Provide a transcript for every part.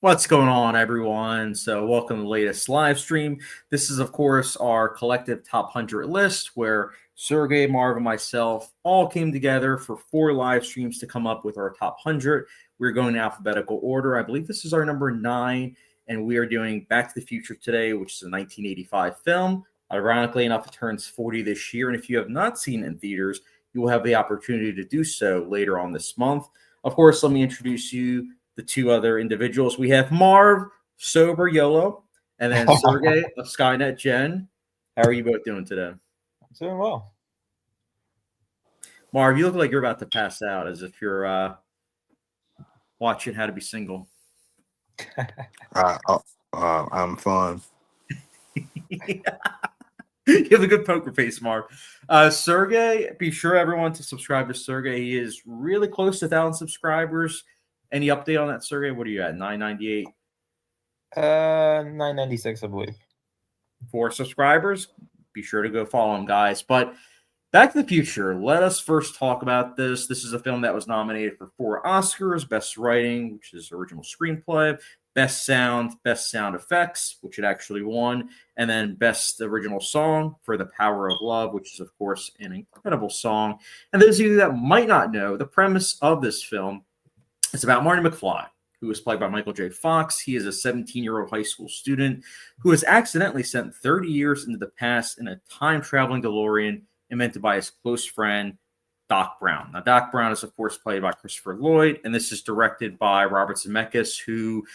What's going on, everyone? So, welcome to the latest live stream. This is, of course, our collective top 100 list where Sergey, Marv, and myself all came together for 4 live streams to come up with our top 100. We're going in alphabetical order. I believe this is our number 9, and we are doing Back to the Future today, which is a 1985 film. Ironically enough, it turns 40 this year, and if you have not seen it in theaters, you will have the opportunity to do so later on this month. Of course, let me introduce you the 2 other individuals. We have Marv, sober Yola, and then Sergey of SkynetGen. How are you both doing today? I'm doing well. Marv, you look like you're about to pass out as if you're watching How to Be Single. I'm fine. You have a good poker face, Marv. Sergey, be sure everyone to subscribe to Sergey. He is really close to 1,000 subscribers. Any update on that, Sergey? What are you at? 998? 996, I believe. 4 subscribers. Be sure to go follow him, guys. But Back to the Future, let us first talk about this. This is a film that was nominated for 4 Oscars: Best Writing, which is Original Screenplay, Best Sound Effects, which it actually won, and then Best Original Song for The Power of Love, which is, of course, an incredible song. And those of you that might not know, the premise of this film is about Marty McFly, who is played by Michael J. Fox. He is a 17-year-old high school student who was accidentally sent 30 years into the past in a time-traveling DeLorean invented by his close friend, Doc Brown. Now, Doc Brown is, of course, played by Christopher Lloyd, and this is directed by Robert Zemeckis, who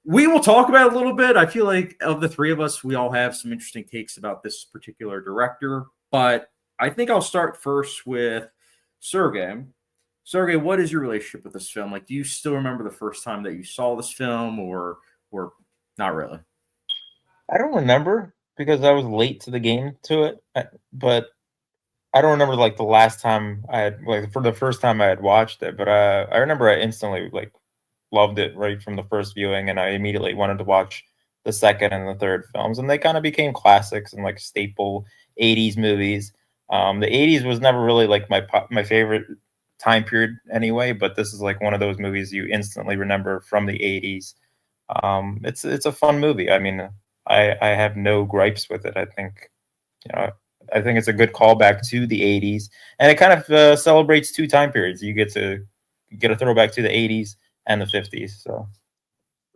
we will talk about a little bit. I feel like of the 3 of us, we all have some interesting takes about this particular director, but I think I'll start first with Sergey. Sergey, what is your relationship with this film? Like, do you still remember the first time that you saw this film, or not really? I don't remember because I was late to the game to it, but I don't remember like the last time I had for the first time I had watched it. But I remember I instantly loved it right from the first viewing, and I immediately wanted to watch the second and the third films, and they kind of became classics and like staple '80s movies. The '80s was never really like my favorite time period anyway, but this is like one of those movies you instantly remember from the '80s. It's a fun movie. I mean, I have no gripes with it. I think it's a good callback to the '80s, and it kind of celebrates 2 time periods. You get a throwback to the '80s and the '50s. So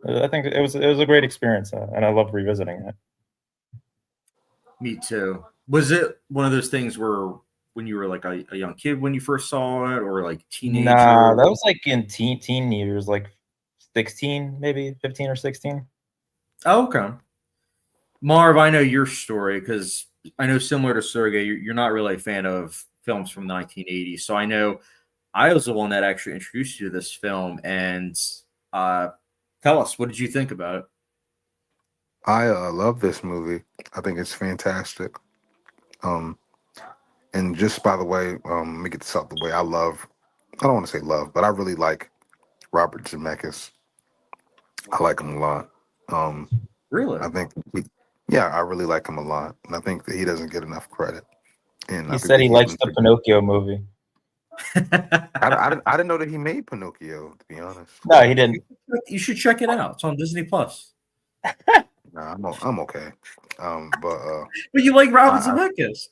I think it was a great experience, and I love revisiting it. Me too. Was it one of those things where when you were like a young kid when you first saw it, or like teenager? Nah, that was like in teen years, like 16, maybe 15 or 16. Oh, okay. Marv, I know your story because I know, similar to Sergey, you're not really a fan of films from the 1980s. So I know I was the one that actually introduced you to this film. And tell us, what did you think about it? I love this movie. I think it's fantastic. And just by the way, let me get this out the way. I don't want to say love, but I really like Robert Zemeckis. I like him a lot. Really? I think, I really like him a lot. And I think that he doesn't get enough credit. And he said he likes the Pinocchio movie. I didn't know that he made Pinocchio, to be honest. No, he didn't. You should check it out. It's on Disney Plus. Nah, I'm okay. But you like Robert Zemeckis?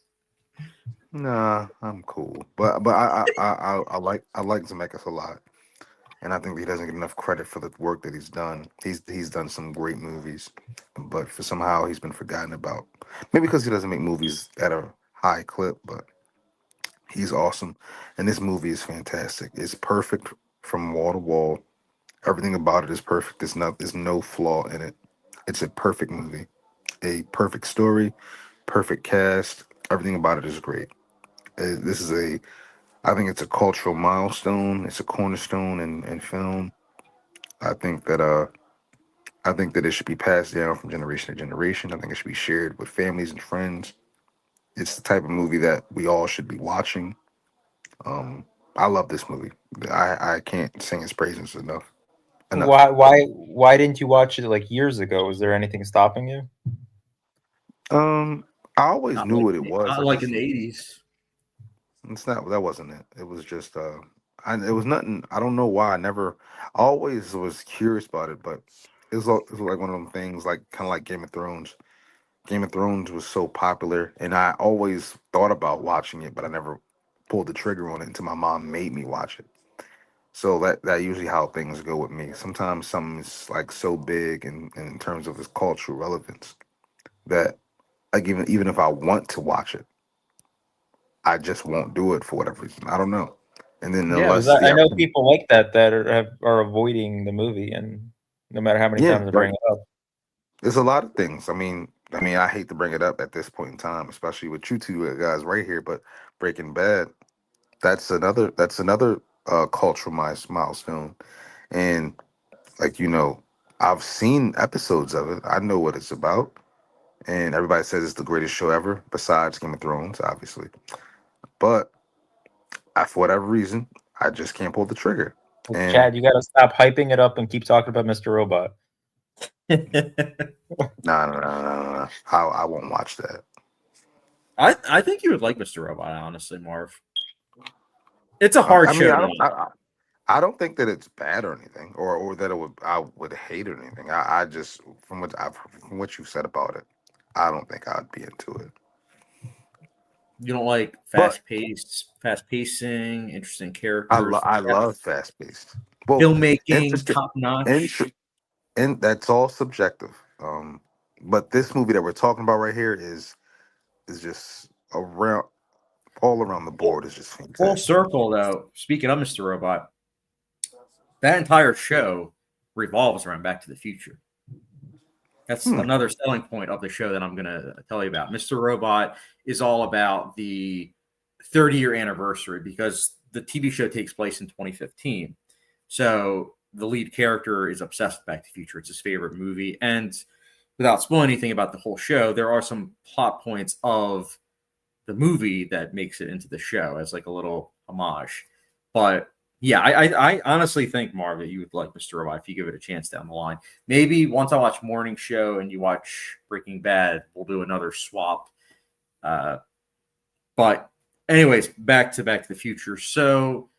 Nah, I'm cool. But I like Zemeckis a lot, and I think he doesn't get enough credit for the work that he's done. He's done some great movies, but for somehow he's been forgotten about. Maybe because he doesn't make movies at a high clip, but he's awesome, and this movie is fantastic. It's perfect from wall to wall. Everything about it is perfect. There's no flaw in it. It's a perfect movie, a perfect story, perfect cast. Everything about it is great. I think it's a cultural milestone. It's a cornerstone in film. I think that it should be passed down from generation to generation. I think it should be shared with families and friends. It's the type of movie that we all should be watching. I love this movie. I can't sing its praises enough. Why didn't you watch it like years ago? Was there anything stopping you? I always knew what it was. Not like in the 80s. That wasn't it. It was just it was nothing. I don't know why. I always was curious about it, but it's like one of them things, like kind of like Game of Thrones. Game of Thrones was so popular, and I always thought about watching it, but I never pulled the trigger on it until my mom made me watch it. So that usually how things go with me. Sometimes something's like so big in terms of its cultural relevance that like even if I want to watch it, I just won't do it for whatever reason. I don't know. And then Yeah, 'cause unless the I know opportunity, people like that are avoiding the movie, and no matter how many yeah, times they like bring it up. there's a lot of things. I mean, I hate to bring it up at this point in time, especially with you two guys right here, but Breaking Bad, that's another cultural milestone. And like I've seen episodes of it. I know what it's about, and everybody says it's the greatest show ever, besides Game of Thrones, obviously. But for whatever reason, I just can't pull the trigger. And Chad, you got to stop hyping it up and keep talking about Mr. Robot. no. I won't watch that. I think you would like Mr. Robot, honestly, Marv. It's a hard I mean, show I to don't. like. I don't think that it's bad or anything, or that I would hate it or anything. I just from what you said about it, I don't think I'd be into it. You don't like But fast pacing, interesting characters, I love fast paced. Well, filmmaking, interesting, top notch. inter- and that's all subjective. But this movie that we're talking about right here is just around all around the board is just Full fantastic. circle, though. Speaking of Mr. Robot, that entire show revolves around Back to the Future. That's Hmm. another selling point of the show that I'm going to tell you about. Mr. Robot is all about the 30-year anniversary because the TV show takes place in 2015. So the lead character is obsessed with Back to the Future. It's his favorite movie. And without spoiling anything about the whole show, there are some plot points of the movie that makes it into the show as like a little homage. But yeah, I honestly think, Marv, that you would like Mr. Robot if you give it a chance down the line. Maybe once I watch Morning Show and you watch Breaking Bad, we'll do another swap. But anyways, back to the Future. So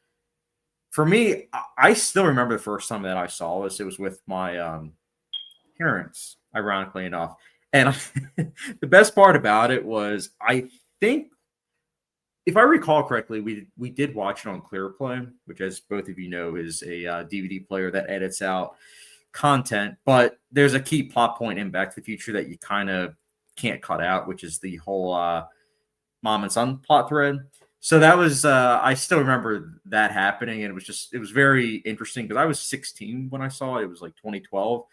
for me, I still remember the first time that I saw this. It was with my parents, ironically enough. And the best part about it was I think, if I recall correctly, we did watch it on ClearPlay, which, as both of you know, is a DVD player that edits out content. But there's a key plot point in Back to the Future that you kind of can't cut out, which is the whole mom and son plot thread. So that was I still remember that happening, and it was very interesting because I was 16 when I saw it. It was like 2012,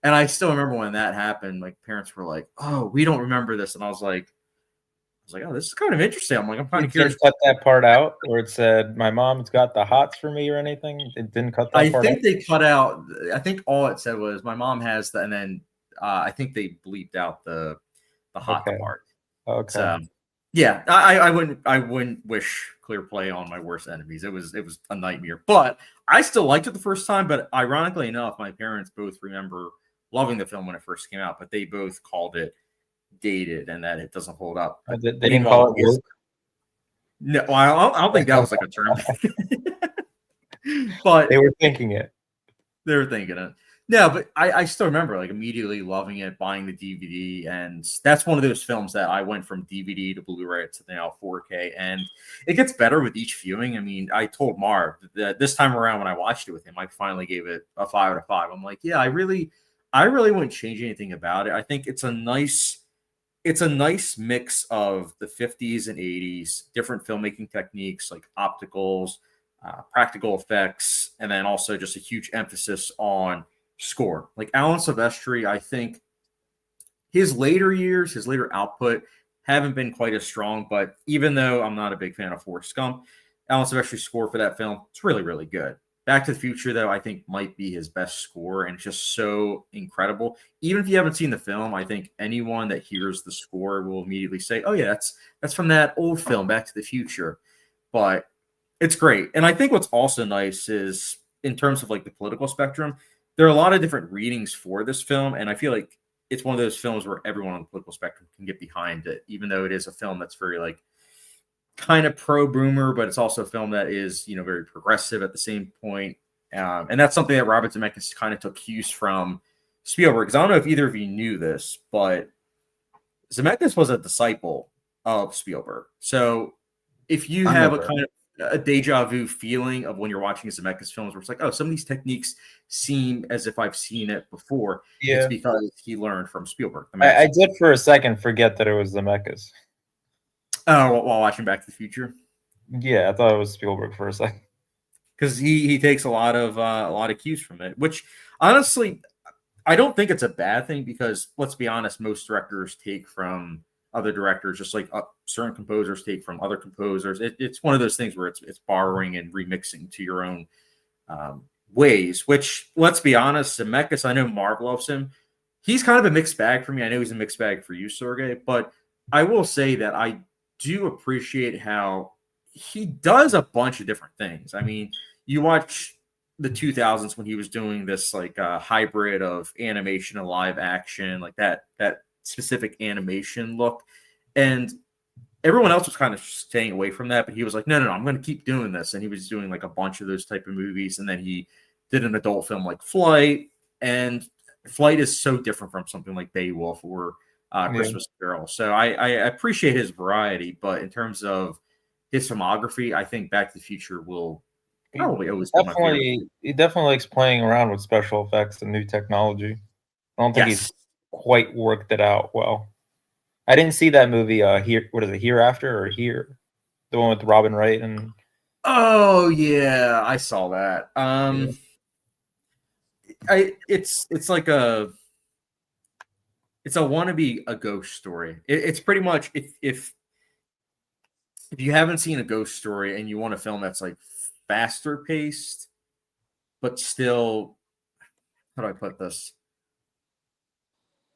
and I still remember when that happened. Like parents were like, "Oh, we don't remember this," and I was like, "Oh, this is kind of interesting." I'm kind You of curious. didn't cut that part out where it said, "My mom's got the hots for me" or anything? It didn't cut that I part out? think they cut out. I think all it said was my mom has the, and then I think they bleeped out the hot Okay. part. Okay. So yeah, I wouldn't wish Clear Play on my worst enemies. It was a nightmare. But I still liked it the first time. But ironically enough, my parents both remember loving the film when it first came out, but they both called it dated and that it doesn't hold up. They didn't call it woke? No, I don't think that was like a term. But They were thinking it. they were thinking it. No, but I still remember like immediately loving it, buying the DVD, and that's one of those films that I went from DVD to Blu-ray to now 4K, and it gets better with each viewing. I mean, I told Marv that this time around when I watched it with him, I finally gave it a 5 out of 5. I'm like, yeah, I really wouldn't change anything about it. I think it's a nice mix of the 50s and 80s, different filmmaking techniques like opticals, practical effects, and then also just a huge emphasis on score. Like Alan Silvestri, I think his later years, his later output haven't been quite as strong, but even though I'm not a big fan of Forrest Gump, Alan Silvestri's score for that film, it's really, really good. Back to the Future, though, I think might be his best score, and it's just so incredible. Even if you haven't seen the film, I think anyone that hears the score will immediately say, "Oh yeah, that's from that old film, Back to the Future." But it's great, and I think what's also nice is in terms of like the political spectrum, there are a lot of different readings for this film, and I feel like it's one of those films where everyone on the political spectrum can get behind it, even though it is a film that's very like kind of pro-boomer, but it's also a film that is, very progressive at the same point. And that's something that Robert Zemeckis kind of took cues from Spielberg, because I don't know if either of you knew this, but Zemeckis was a disciple of Spielberg. So if you I have a never. kind of a deja vu feeling of when you're watching Zemeckis films, where it's like, oh, some of these techniques seem as if I've seen it before, it's Yeah, because he learned from Spielberg, the I master. did for a second forget that it was Zemeckis. Oh, while watching Back to the Future, Yeah, I thought it was Spielberg for a second. because he takes a lot of cues from it, which honestly I don't think it's a bad thing because let's be honest, most directors take from other directors, just like certain composers take from other composers. It's one of those things where it's borrowing and remixing to your own ways. Which let's be honest, Zemeckis, I know Marv loves him. He's kind of a mixed bag for me. I know he's a mixed bag for you, Sergey, but I will say that I do appreciate how he does a bunch of different things. I mean, you watch the 2000s when he was doing this like hybrid of animation and live action, like that specific animation look, and everyone else was kind of staying away from that, but he was like, no, I'm going to keep doing this, and he was doing like a bunch of those type of movies, and then he did an adult film like Flight, and Flight is so different from something like Beowulf or Yeah. Christmas Carol. So I appreciate his variety, but in terms of his filmography, I think Back to the Future will probably always be my favorite. He definitely likes playing around with special effects and new technology. I don't think he's Yes. quite worked it out well. I didn't see that movie. Here, what is it? Hereafter or Here, the one with Robin Wright and Oh yeah, I saw that. yeah. It's like it's a wannabe a ghost story. It's pretty much if you haven't seen a ghost story and you want a film that's like faster paced, but still, how do I put this?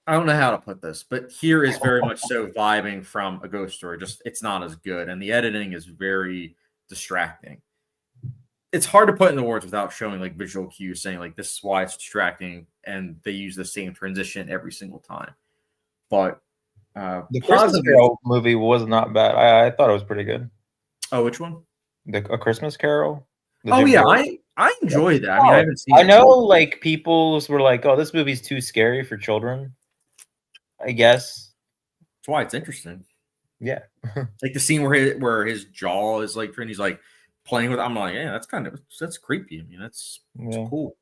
I don't know how to put this, but here is very much so vibing from a ghost story. Just it's not as good, and the editing is very distracting. It's hard to put in the words without showing like visual cues, saying like this is why it's distracting, and they use the same transition every single time. But The Christmas positive. Carol movie was not bad. I thought it was pretty good. Oh, which one? A Christmas Carol. The Oh Jim yeah, Carrey. I enjoyed that. I mean, I haven't seen I it. know, like people were like, "Oh, this movie's too scary for children." I guess. That's why it's interesting. Yeah. Like the scene where his jaw is like, and he's like playing with. I'm like, yeah, that's creepy. I mean, that's Yeah. cool.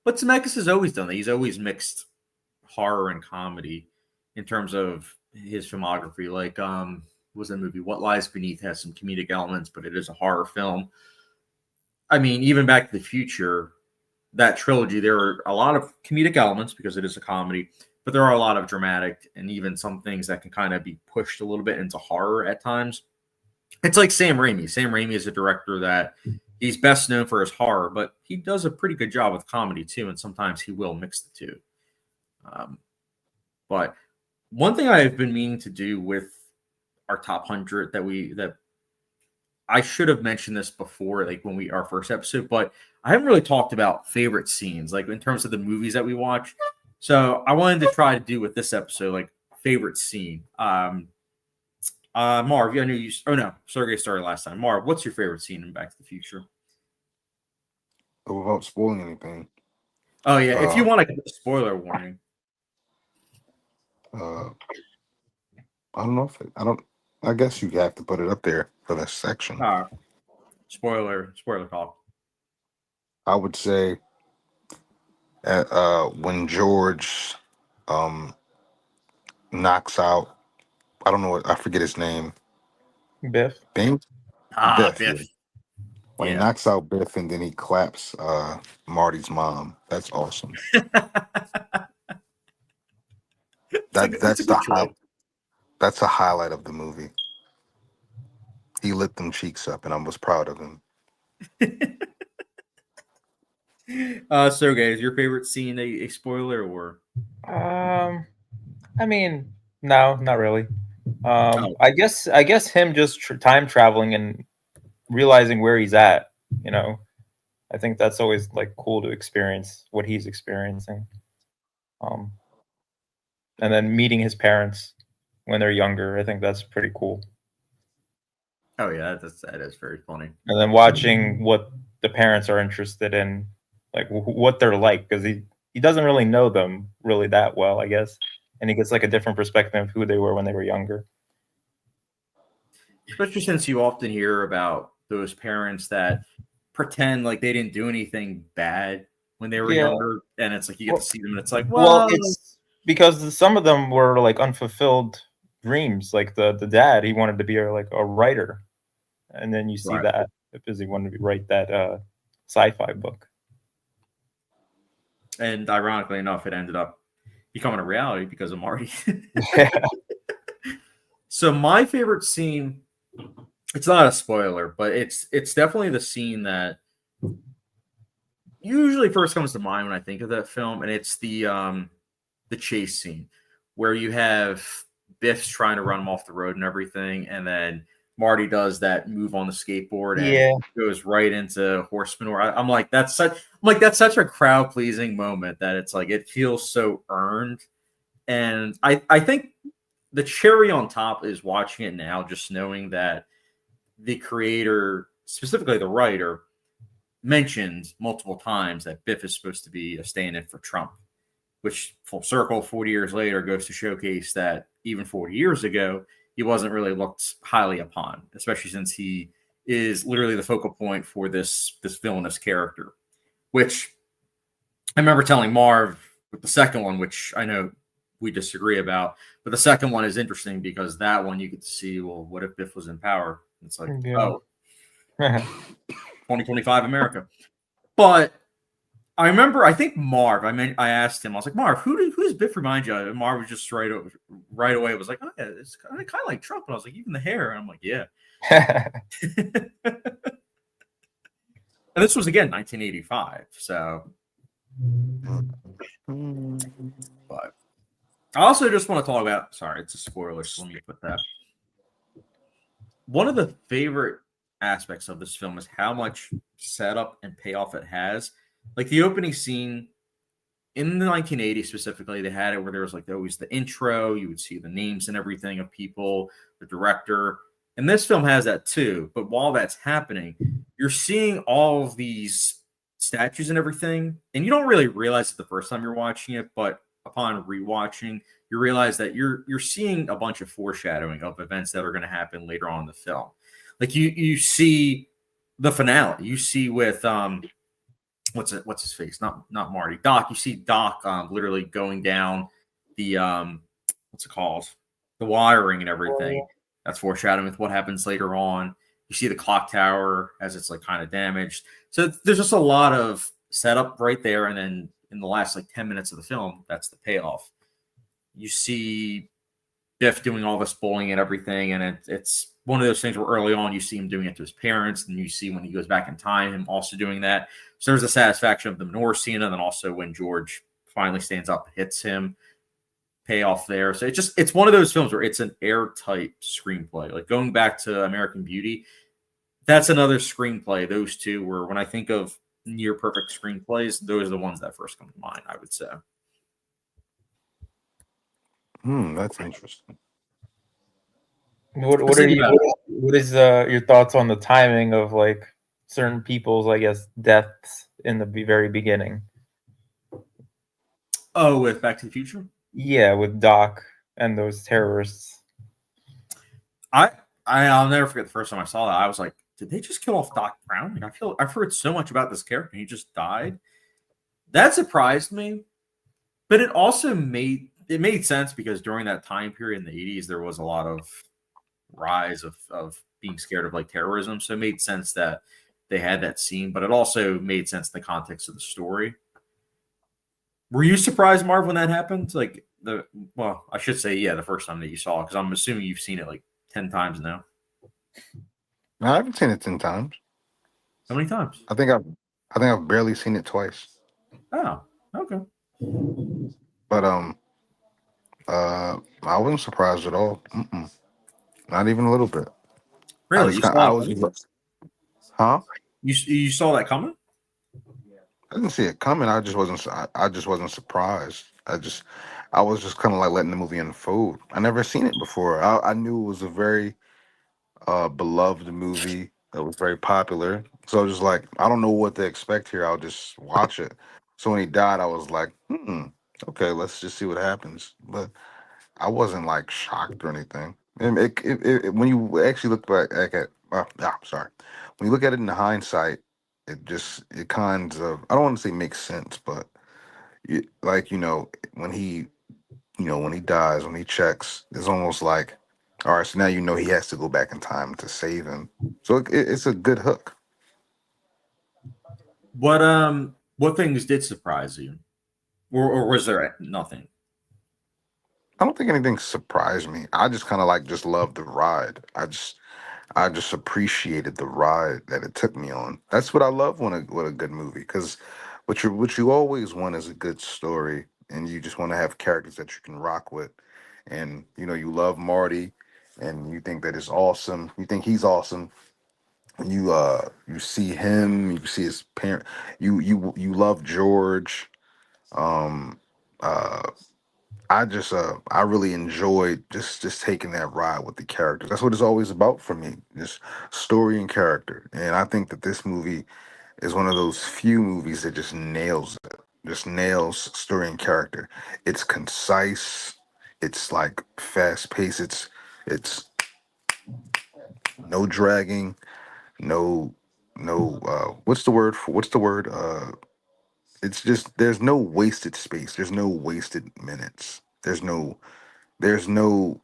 But Zemeckis has always done that. He's always mixed horror and comedy in terms of his filmography. Like, what was that movie? What Lies Beneath has some comedic elements, but it is a horror film. I mean, even Back to the Future, that trilogy, there are a lot of comedic elements because it is a comedy, but there are a lot of dramatic and even some things that can kind of be pushed a little bit into horror at times. It's like Sam Raimi. Sam Raimi is a director that he's best known for his horror, but he does a pretty good job with comedy too, and sometimes he will mix the two. Um, but one thing I've been meaning to do with our top 100 that I should have mentioned this before, like when our first episode, but I haven't really talked about favorite scenes, like in terms of the movies that we watch. So I wanted to try to do with this episode, like favorite scene. Marv, I knew you. Oh no, Sergey started last time. Marv, what's your favorite scene in Back to the Future? But without spoiling anything, Oh yeah, if you uh, want to get a spoiler warning. uh, I don't know if I don't. I guess you have to put it up there for this section. Spoiler talk. I would say when George um knocks out, I don't know what, I forget his name. Biff. Bing? Biff. Yeah. Biff. When he Yeah. knocks out Biff and then he claps Marty's mom. That's awesome. It's a That's good the choice. that's a highlight of the movie. He lit them cheeks up, and I was proud of him. Sergey, is your favorite scene a spoiler or? I mean, no, not really. Oh. I guess him just time traveling and realizing where he's at. You know, I think that's always like cool to experience what he's experiencing. And then meeting his parents when they're younger, I think that's pretty cool. Oh yeah, that is very funny. And then watching what the parents are interested in, like what they're like, because he doesn't really know them really that well, I guess, and he gets like a different perspective of who they were when they were younger. Especially since you often hear about those parents that pretend like they didn't do anything bad when they were younger, and it's like you get to see them, and it's like, well, it's because some of them were like unfulfilled dreams. Like the dad, he wanted to be like a writer, and then you see that because he wanted to write that sci-fi book. And ironically enough, it ended up becoming a reality because of Marty. Yeah. So my favorite scene, it's not a spoiler, but it's definitely the scene that usually first comes to mind when I think of that film, and it's the chase scene where you have Biff's trying to run him off the road and everything, and then Marty does that move on the skateboard and goes right into horse manure. I'm like, that's such a crowd pleasing moment that it's like it feels so earned. And I think the cherry on top is watching it now, just knowing that the creator, specifically the writer, mentioned multiple times that Biff is supposed to be a stand-in for Trump, which full circle 40 years later goes to showcase that even 40 years ago, he wasn't really looked highly upon, especially since he is literally the focal point for this villainous character, which I remember telling Marv with the second one, which I know we disagree about, but the second one is interesting because that one you get to see, well, what if Biff was in power? It's like, oh, 2025 America. But I remember, I think Marv, I asked him, I was like, Marv, who does Biff remind you of? And Marv was just right away, was like, oh, yeah, it's kind of like Trump. And I was like, even the hair. And I'm like, yeah. And this was, again, 1985. So, but I also just want to talk about, sorry, it's a spoiler, so let me put that. One of the favorite aspects of this film is how much setup and payoff it has. Like the opening scene in the 1980s specifically, they had it where there was like always the intro, you would see the names and everything of people, the director. And this film has that too. But while that's happening, you're seeing all of these statues and everything, and you don't really realize it the first time you're watching it, but upon rewatching, you realize that you're seeing a bunch of foreshadowing of events that are going to happen later on in the film. Like you see the finale, you see with what's his face? Not Marty. Doc. You see Doc literally going down the what's it called? The wiring and everything. That's foreshadowing with what happens later on. You see the clock tower as it's like kind of damaged. So there's just a lot of setup right there, and then in the last like 10 minutes of the film, that's the payoff. You see Biff doing all this bullying and everything, and it's one of those things where early on you see him doing it to his parents, and you see when he goes back in time him also doing that. So there's the satisfaction of the manure scene, and then also when George finally stands up, hits him, payoff there. So it's one of those films where it's an airtight screenplay. Like going back to American Beauty, that's another screenplay. Those two were, when I think of near perfect screenplays, those are the ones that first come to mind, I would say. That's interesting. What is your thoughts on the timing of like certain people's, I guess, deaths in the very beginning? Oh, with Back to the Future? Yeah, with Doc and those terrorists. I'll never forget the first time I saw that. I was like, did they just kill off Doc Brown? Like, I've heard so much about this character. He just died. That surprised me, but it also made sense because during that time period in the 80s, there was a lot of rise of being scared of like terrorism. So it made sense that they had that scene, but it also made sense in the context of the story. Were you surprised, Marv, when that happened? Like I should say, yeah, the first time that you saw it, because I'm assuming you've seen it like 10 times now. No, I haven't seen it 10 times. How many times? I think I've barely seen it twice. Oh, okay. But I wasn't surprised at all. Not even a little bit. Really? Huh? You saw that coming? I didn't see it coming. I just wasn't surprised. I was just kind of like letting the movie unfold. I never seen it before. I knew it was a very beloved movie that was very popular. So I was just like, I don't know what to expect here. I'll just watch it. So when he died, I was like, okay, let's just see what happens. But I wasn't like shocked or anything. And when you actually look back at, sorry, when you look at it in hindsight, it kind of, I don't want to say makes sense, but like when when he dies, when he checks, it's almost like, all right, so now he has to go back in time to save him. So it's a good hook. What things did surprise you, or was there nothing? I don't think anything surprised me. I just kind of just loved the ride. I just appreciated the ride that it took me on. That's what I love with a good movie, because what you always want is a good story, and you just want to have characters that you can rock with, and you love Marty, and you think that it's awesome. You think he's awesome. And you see him, you see his parent. You love George. Um, uh, I really enjoyed just taking that ride with the characters. That's what it's always about for me, just story and character. And I think that this movie is one of those few movies that just nails it. Just nails story and character. It's concise. It's like fast paced. It's no dragging. No what's the word? It's just there's no wasted space. There's no wasted minutes. There's no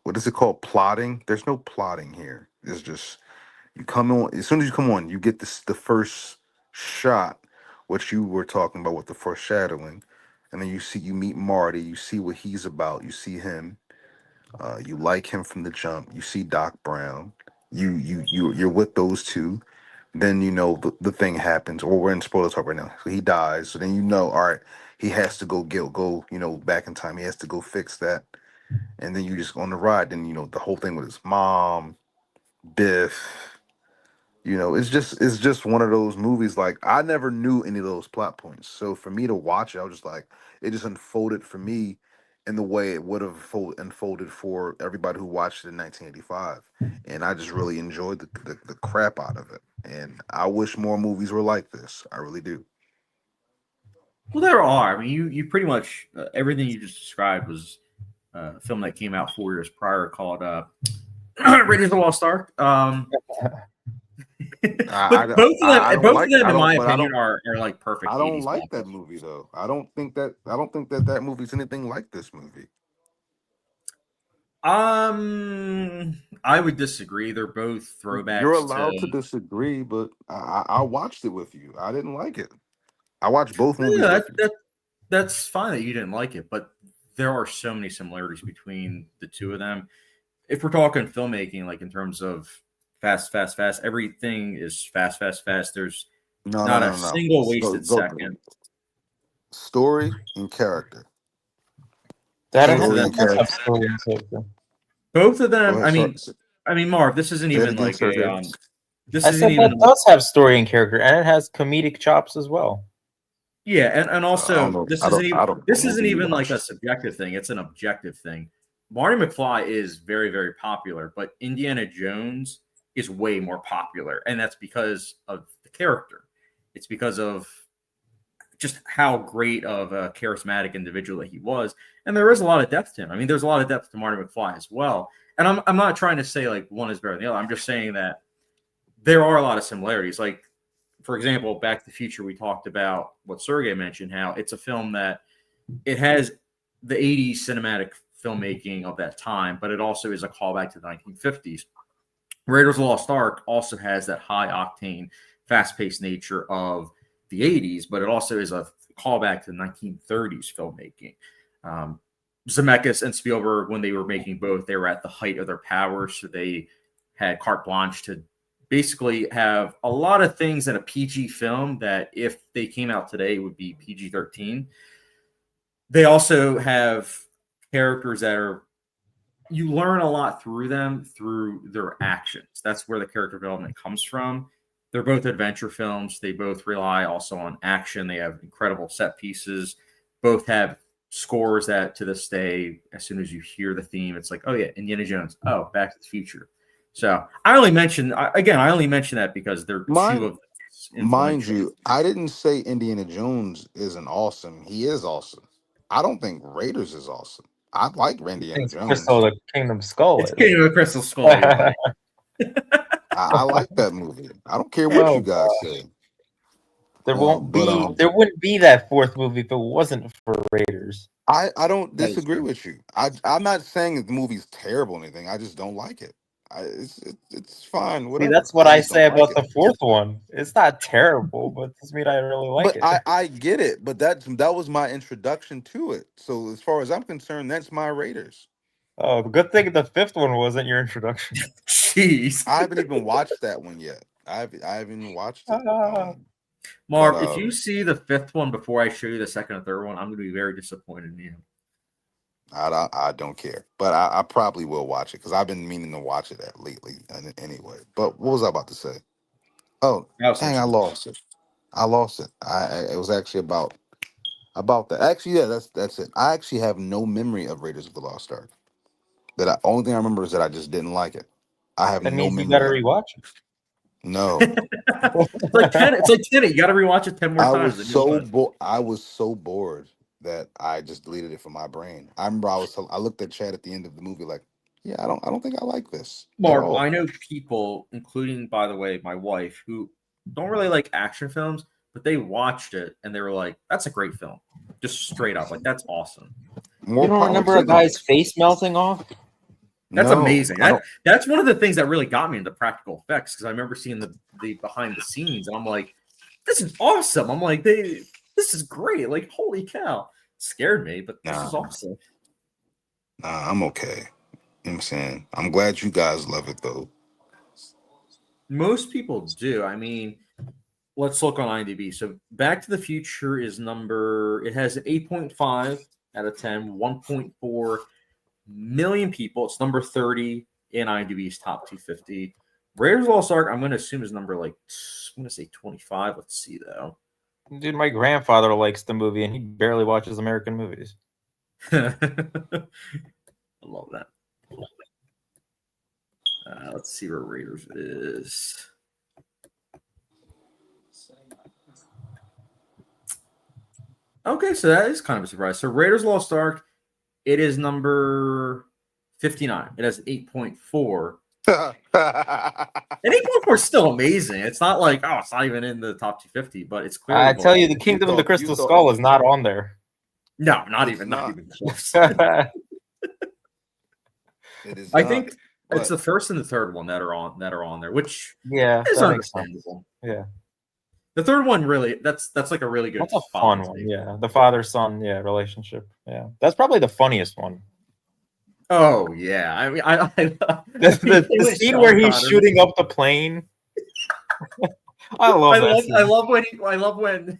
what is it called, plotting. There's no plotting here. It's just you come on, as soon as you come on, you get the first shot, what you were talking about with the foreshadowing, and then you meet Marty, you see what he's about, you see him, you like him from the jump, you see Doc Brown, you're with those two. Then the thing happens, or we're in spoiler talk right now. So he dies. So then all right, he has to go back in time. He has to go fix that, and then you just go on the ride. Then the whole thing with his mom, Biff. It's just one of those movies. Like, I never knew any of those plot points. So for me to watch it, I was just like, it just unfolded for me in the way it would have unfolded for everybody who watched it in 1985. And I just really enjoyed the crap out of it. And I wish more movies were like this. I really do. Well, there are. I mean, you pretty much everything you just described was a film that came out 4 years prior called Raiders of the Lost Ark. But I don't both of like them, I in don't my but I opinion, don't are like perfect I don't 80s like that blockbusters. movie though. I don't think that movie's anything like this movie. I would disagree. They're both You're throwbacks allowed to to. disagree, but I watched it with you. I didn't like it. I watched both Yeah, movies with you. that's fine that you didn't like it, but there are so many similarities between the two of them. If we're talking filmmaking, like in terms of fast, fast, fast, everything is fast, fast, fast. There's No, no, not a no, no, no. single Go, wasted go. second. Story and character. That Both of Story them, and does have character. story and character. both of Go them. ahead. Sorry. I mean, Marv, this isn't Say it even again, like Sergey. this I isn't said even that does have story and character, and it has comedic chops as well. yeah, and I don't also know. I don't. I don't know this what isn't movie you even like a watched. subjective thing; it's an objective thing. Marty McFly is very, very popular, but Indiana Jones is way more popular, and that's because of the character. It's because of just how great of a charismatic individual that he was, and there is a lot of depth to him. I mean, there's a lot of depth to Marty McFly as well. And I'm not trying to say like one is better than the other. I'm just saying that there are a lot of similarities. Like, for example, Back to the Future, we talked about what Sergey mentioned, how it's a film that it has the 80s cinematic filmmaking of that time, but it also is a callback to the 1950s. Raiders of the Lost Ark also has that high octane, fast paced nature of the 80s, but it also is a callback to the 1930s filmmaking. Um, Zemeckis and Spielberg, when they were making both, they were at the height of their power, so they had carte blanche to basically have a lot of things in a PG film that if they came out today would be PG-13. They also have characters that are you learn a lot through them through their actions. That's where the character development comes from. They're both adventure films. They both rely also on action. They have incredible set pieces. Both have scores that to this day, as soon as you hear the theme, it's like, oh yeah, Indiana Jones. Oh, Back to the Future. So I only mention that because they're two Mine. of the most Mind influential. you, I didn't say Indiana Jones isn't awesome. He is awesome. I don't think Raiders is awesome. I like Indiana Thinks Jones. Crystal the Kingdom Skull It's is. Kingdom of Crystal Skull. You're right. I like that movie. I don't care what you Oh, guys say. there But there wouldn't be that fourth movie if it wasn't for Raiders. I don't That is disagree true. with you. I'm not saying that the movie's terrible or anything. I just don't like it. It's fine, See, whatever. that's what I I just don't say like about it. the fourth one. It's not terrible, but it doesn't mean I really like But it. I get it. But that was my introduction to it. So as far as I'm concerned, that's my Raiders. Oh, the good thing the fifth one wasn't your introduction. Jeez. I haven't even watched that one yet. I haven't even watched it. But Marv, if you see the fifth one before I show you the second and third one, I'm going to be very disappointed in you. I don't care. But I probably will watch it because I've been meaning to watch it lately anyway. But what was I about to say? Oh, I was dang, I saying- lost it. I lost it. It was actually about that. Actually, yeah, that's it. I actually have no memory of Raiders of the Lost Ark. Only thing I remember is that I just didn't like it. I have That no means you gotta memory of it. rewatch it. No. It's like Tenet. It's like Tenet. You got to rewatch it 10 more I times. was Then you'll I was so bored that I just deleted it from my brain. I remember I looked at Chad at the end of the movie like, yeah, I don't think I like this at Marv, all. I know people, including, by the way, my wife, who don't really like action films, but they watched it and they were like, "That's a great film," just straight up, like that's awesome. More You don't power remember to a them. guy's face melting off? That's No, amazing. I don't. That's one of the things that really got me into practical effects because I remember seeing the behind the scenes and I'm like, "This is awesome." I'm like, this is great. Like, holy cow! Scared me, but this is Nah, awesome. I'm okay. You know what I'm saying? I'm glad you guys love it though. Most people do. I mean, let's look on IMDb. So Back to the Future is it has an 8.5 out of 10, 1.4 million people. It's number 30 in IMDb's top 250. Raiders of the Lost Ark, I'm going to assume is number I'm going to say 25. Let's see though. Dude, my grandfather likes the movie and he barely watches American movies. I love that. Let's see where Raiders is. Okay, so that is kind of a surprise. So Raiders of the Lost Ark, it is number 59. It has 8.4. And 8.4 is still amazing. It's not like, oh, it's not even in the top 250, but it's clearly. I tell you, the Kingdom of the Crystal Skull is not on there. No, not It's even not. close. It is. I not, think but it's the first and the third one that are on there, which Yeah, is that makes sense. understandable. Yeah, The third one really that's like a really good. that's a fun one. Yeah, the father-son relationship. Yeah, that's probably the funniest one. Oh yeah, I mean, The scene where he's shooting up the plane. I love that scene. I love when.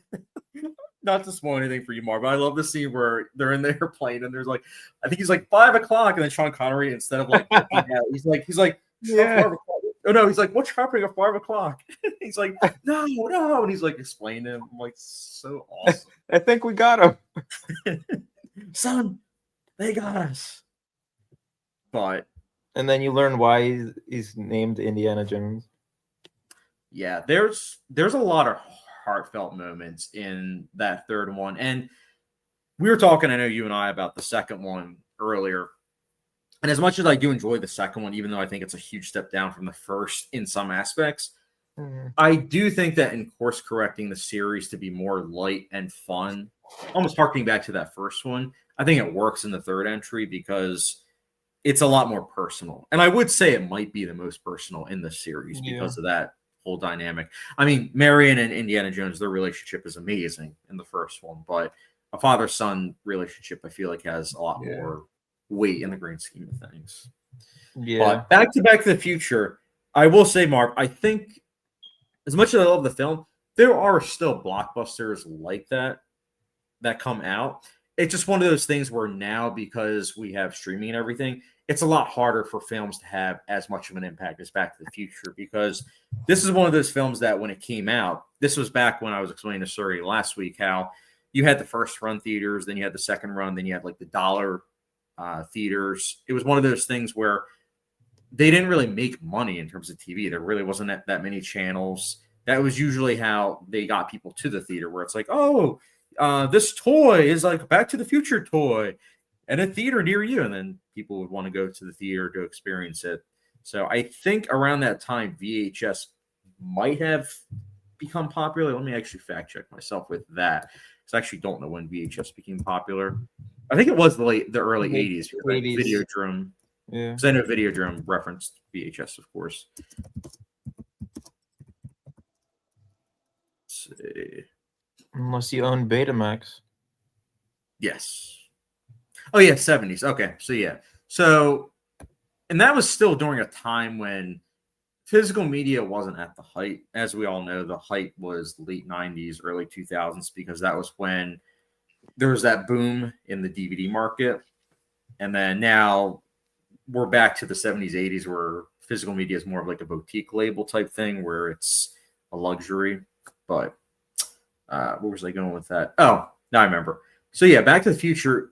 Not to spoil anything for you, Marv, but I love the scene where they're in the airplane and there's like, I think he's like 5 o'clock, and then Sean Connery, instead of like, he's like, Yeah. 5 o'clock. Oh no, he's like, what's happening at 5 o'clock? He's like, no, and he's like explaining to him. I'm like, so awesome. I think we got him. Son, they got us. But And then you learn why he's named Indiana Jones. yeah, there's a lot of heartfelt moments in that third one. And we were talking, I know you and I, about the second one earlier. And as much as I do enjoy the second one, even though I think it's a huge step down from the first in some aspects, I do think that in course correcting the series to be more light and fun, almost harking back to that first one, I think it works in the third entry because it's a lot more personal. And I would say it might be the most personal in the series because of that whole dynamic. I mean, Marion and Indiana Jones, their relationship is amazing in the first one, but a father-son relationship, I feel like, has a lot more weight in the grand scheme of things. Yeah. But Back to the Future, I will say, Mark, I think as much as I love the film, there are still blockbusters like that come out. It's just one of those things where now, because we have streaming and everything, it's a lot harder for films to have as much of an impact as Back to the Future, because this is one of those films that when it came out, this was back when I was explaining to Sergey last week how you had the first run theaters, then you had the second run, then you had like the dollar theaters. It was one of those things where they didn't really make money in terms of TV. There really wasn't that many channels. that was usually how they got people to the theater, where it's like, oh, this toy is like a Back to the Future toy at a theater near you, and then people would want to go to the theater to experience it. So I think around that time, VHS might have become popular. Let me actually fact check myself with that, because I actually don't know when VHS became popular. I think it was the early 80s. 80s. Videodrome. Yeah. Because I know Videodrome referenced VHS, of course. Let's see. Unless you own Betamax. Yes. Oh, yeah, 70s. Okay, so yeah. So, and that was still during a time when physical media wasn't at the height. As we all know, the height was late 90s, early 2000s, because that was when there was that boom in the DVD market. And then now we're back to the 70s, 80s, where physical media is more of like a boutique label type thing, where it's a luxury. But where was I going with that? Oh, now I remember. So yeah, Back to the Future,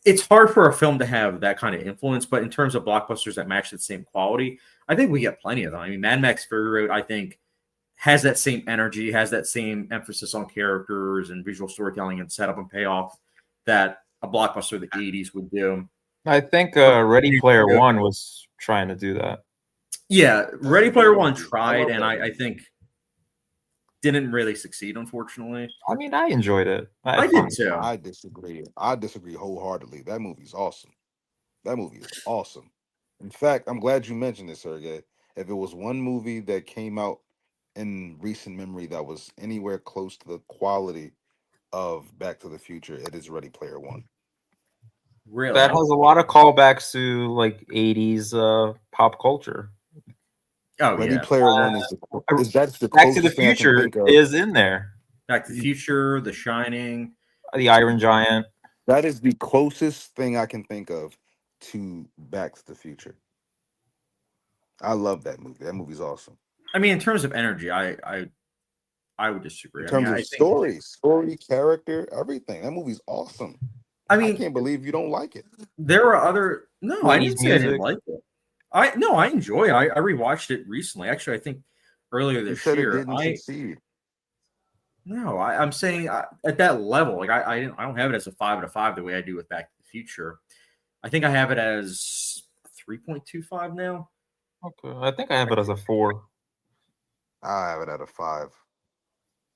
it's hard for a film to have that kind of influence, but in terms of blockbusters that match the same quality, I think we get plenty of them. I mean, Mad Max Fury Road, I think, has that same energy, has that same emphasis on characters and visual storytelling and setup and payoff that a blockbuster of the 80s would do. I think Ready Player One was trying to do that. Yeah, Ready Player One tried, and I think didn't really succeed, unfortunately. I mean, I enjoyed it. I did too. I disagree. I disagree wholeheartedly. That movie's awesome. That movie is awesome. In fact, I'm glad you mentioned it, Sergey. If it was one movie that came out in recent memory that was anywhere close to the quality of Back to the Future, it is Ready Player One. Really? That has a lot of callbacks to like 80s pop culture. Oh, Ready yeah. Player One is that's the Back to the closest thing I can Future think of. is in there. Back to the Future, The Shining. The Iron Giant. That is the closest thing I can think of to Back to the Future. I love that movie. That movie's awesome. I mean, in terms of energy, I would disagree. In terms I of think, story, character, everything. That movie's awesome. I mean, I can't believe you don't like it. there are other. No, I didn't 80s say I didn't music. like it. I enjoy it. I rewatched it recently. Actually, I think earlier You this said it year. didn't succeed. No, I'm saying at that level, like I don't have it as a 5 out of 5 the way I do with Back to the Future. I think I have it as 3.25 now. Okay, I think I have it as a 4. I have it at a 5.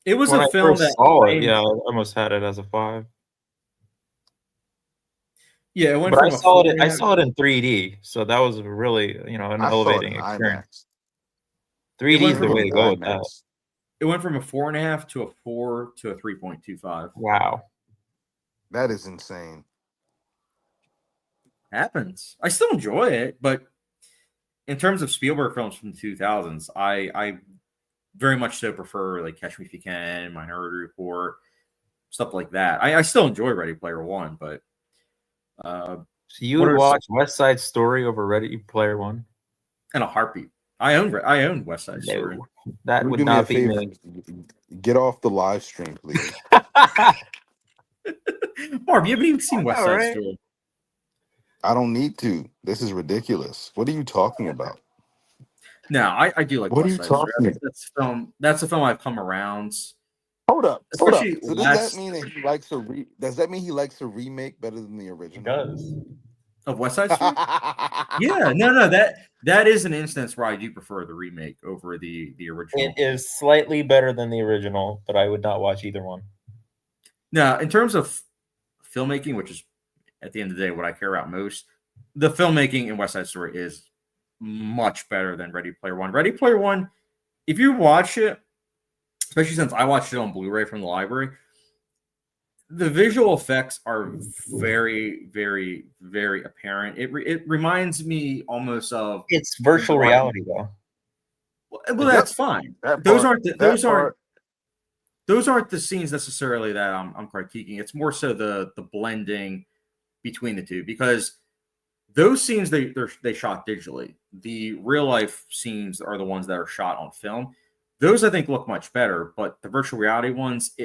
It was When a I film first that saw it, yeah, I almost had it as a 5. Yeah, it went But from I a saw 4. it. I saw it in 3D, so that was really, an I saw it elevating in experience. IMAX. 3D is the from way to go with that. IMAX. It went from a 4.5 to a 4 to a 3.25. Wow. That is insane. Happens. I still enjoy it, but in terms of Spielberg films from the 2000s, I very much so prefer like Catch Me If You Can, Minority Report, stuff like that. I still enjoy Ready Player One, but So you What would are watch West Side Story over Ready Player One? in a heartbeat. I own West Side Story. No, that Can you would do me a not be favor? me. Get off the live stream, please. Marv, you haven't even seen West know, Side right? Story. I don't need to. This is ridiculous. What are you talking about? No, I do like What are West you Side Story. talking about? That's a film I've come around. Hold up. Especially So does that mean that he likes does that mean he likes a remake better than the It original? does. Of West Side Story? Yeah, no, that is an instance where I do prefer the remake over the original. It is slightly better than the original, but I would not watch either one. Now, in terms of filmmaking, which is at the end of the day what I care about most, the filmmaking in West Side Story is much better than Ready Player One. Ready Player One, if you watch it, especially since I watched it on Blu-ray from the library, the visual effects are very, very, very apparent. It reminds me almost of It's virtual reality, though. well, that's fine. That Those part- aren't that part- those aren't the scenes necessarily that I'm critiquing. It's more so the blending between the two, because those scenes they shot digitally. The real life scenes are the ones that are shot on film. Those I think look much better, but the virtual reality ones,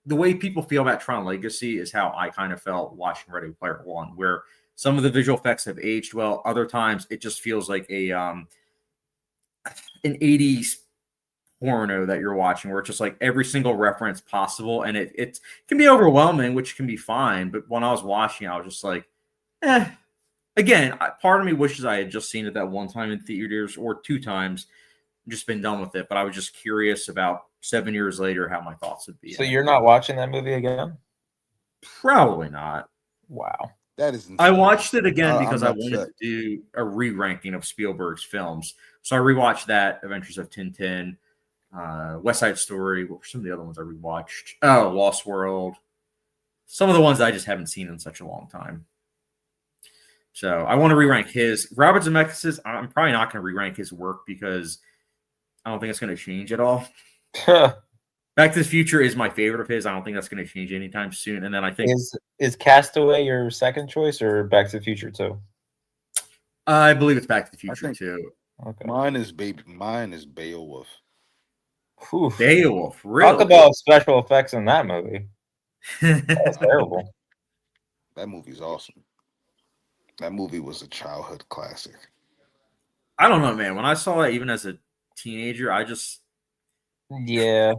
the way people feel about Tron Legacy is how I kind of felt watching Ready Player One, where some of the visual effects have aged well. Other times it just feels like an 80s porno that you're watching, where it's just like every single reference possible, and it can be overwhelming, which can be fine. But when I was watching, I was just like, eh. Again, part of me wishes I had just seen it that one time in theaters or 2 times, just been done with it. But I was just curious about 7 years later how my thoughts would be. So you're not watching that movie again? Probably not. Wow. That is insane. I watched it again because I I'm wanted upset. to do a re-ranking of Spielberg's films. So I rewatched that, Adventures of Tintin, West Side Story. What were some of the other ones I rewatched? Oh, Lost World. Some of the ones I just haven't seen in such a long time. So I want to re-rank his. Robert Zemeckis', I'm probably not going to re-rank his work because I don't think it's going to change at all. Back to the Future is my favorite of his. I don't think that's going to change anytime soon. And then I think is Castaway your second choice or Back to the Future too? I believe it's Back to the Future too. Okay. Mine is Beowulf. Oof. Beowulf, really? Talk about special effects in that movie. That's terrible. That movie's awesome. That movie was a childhood classic. I don't know, man. When I saw that, even as a teenager, I just Yeah.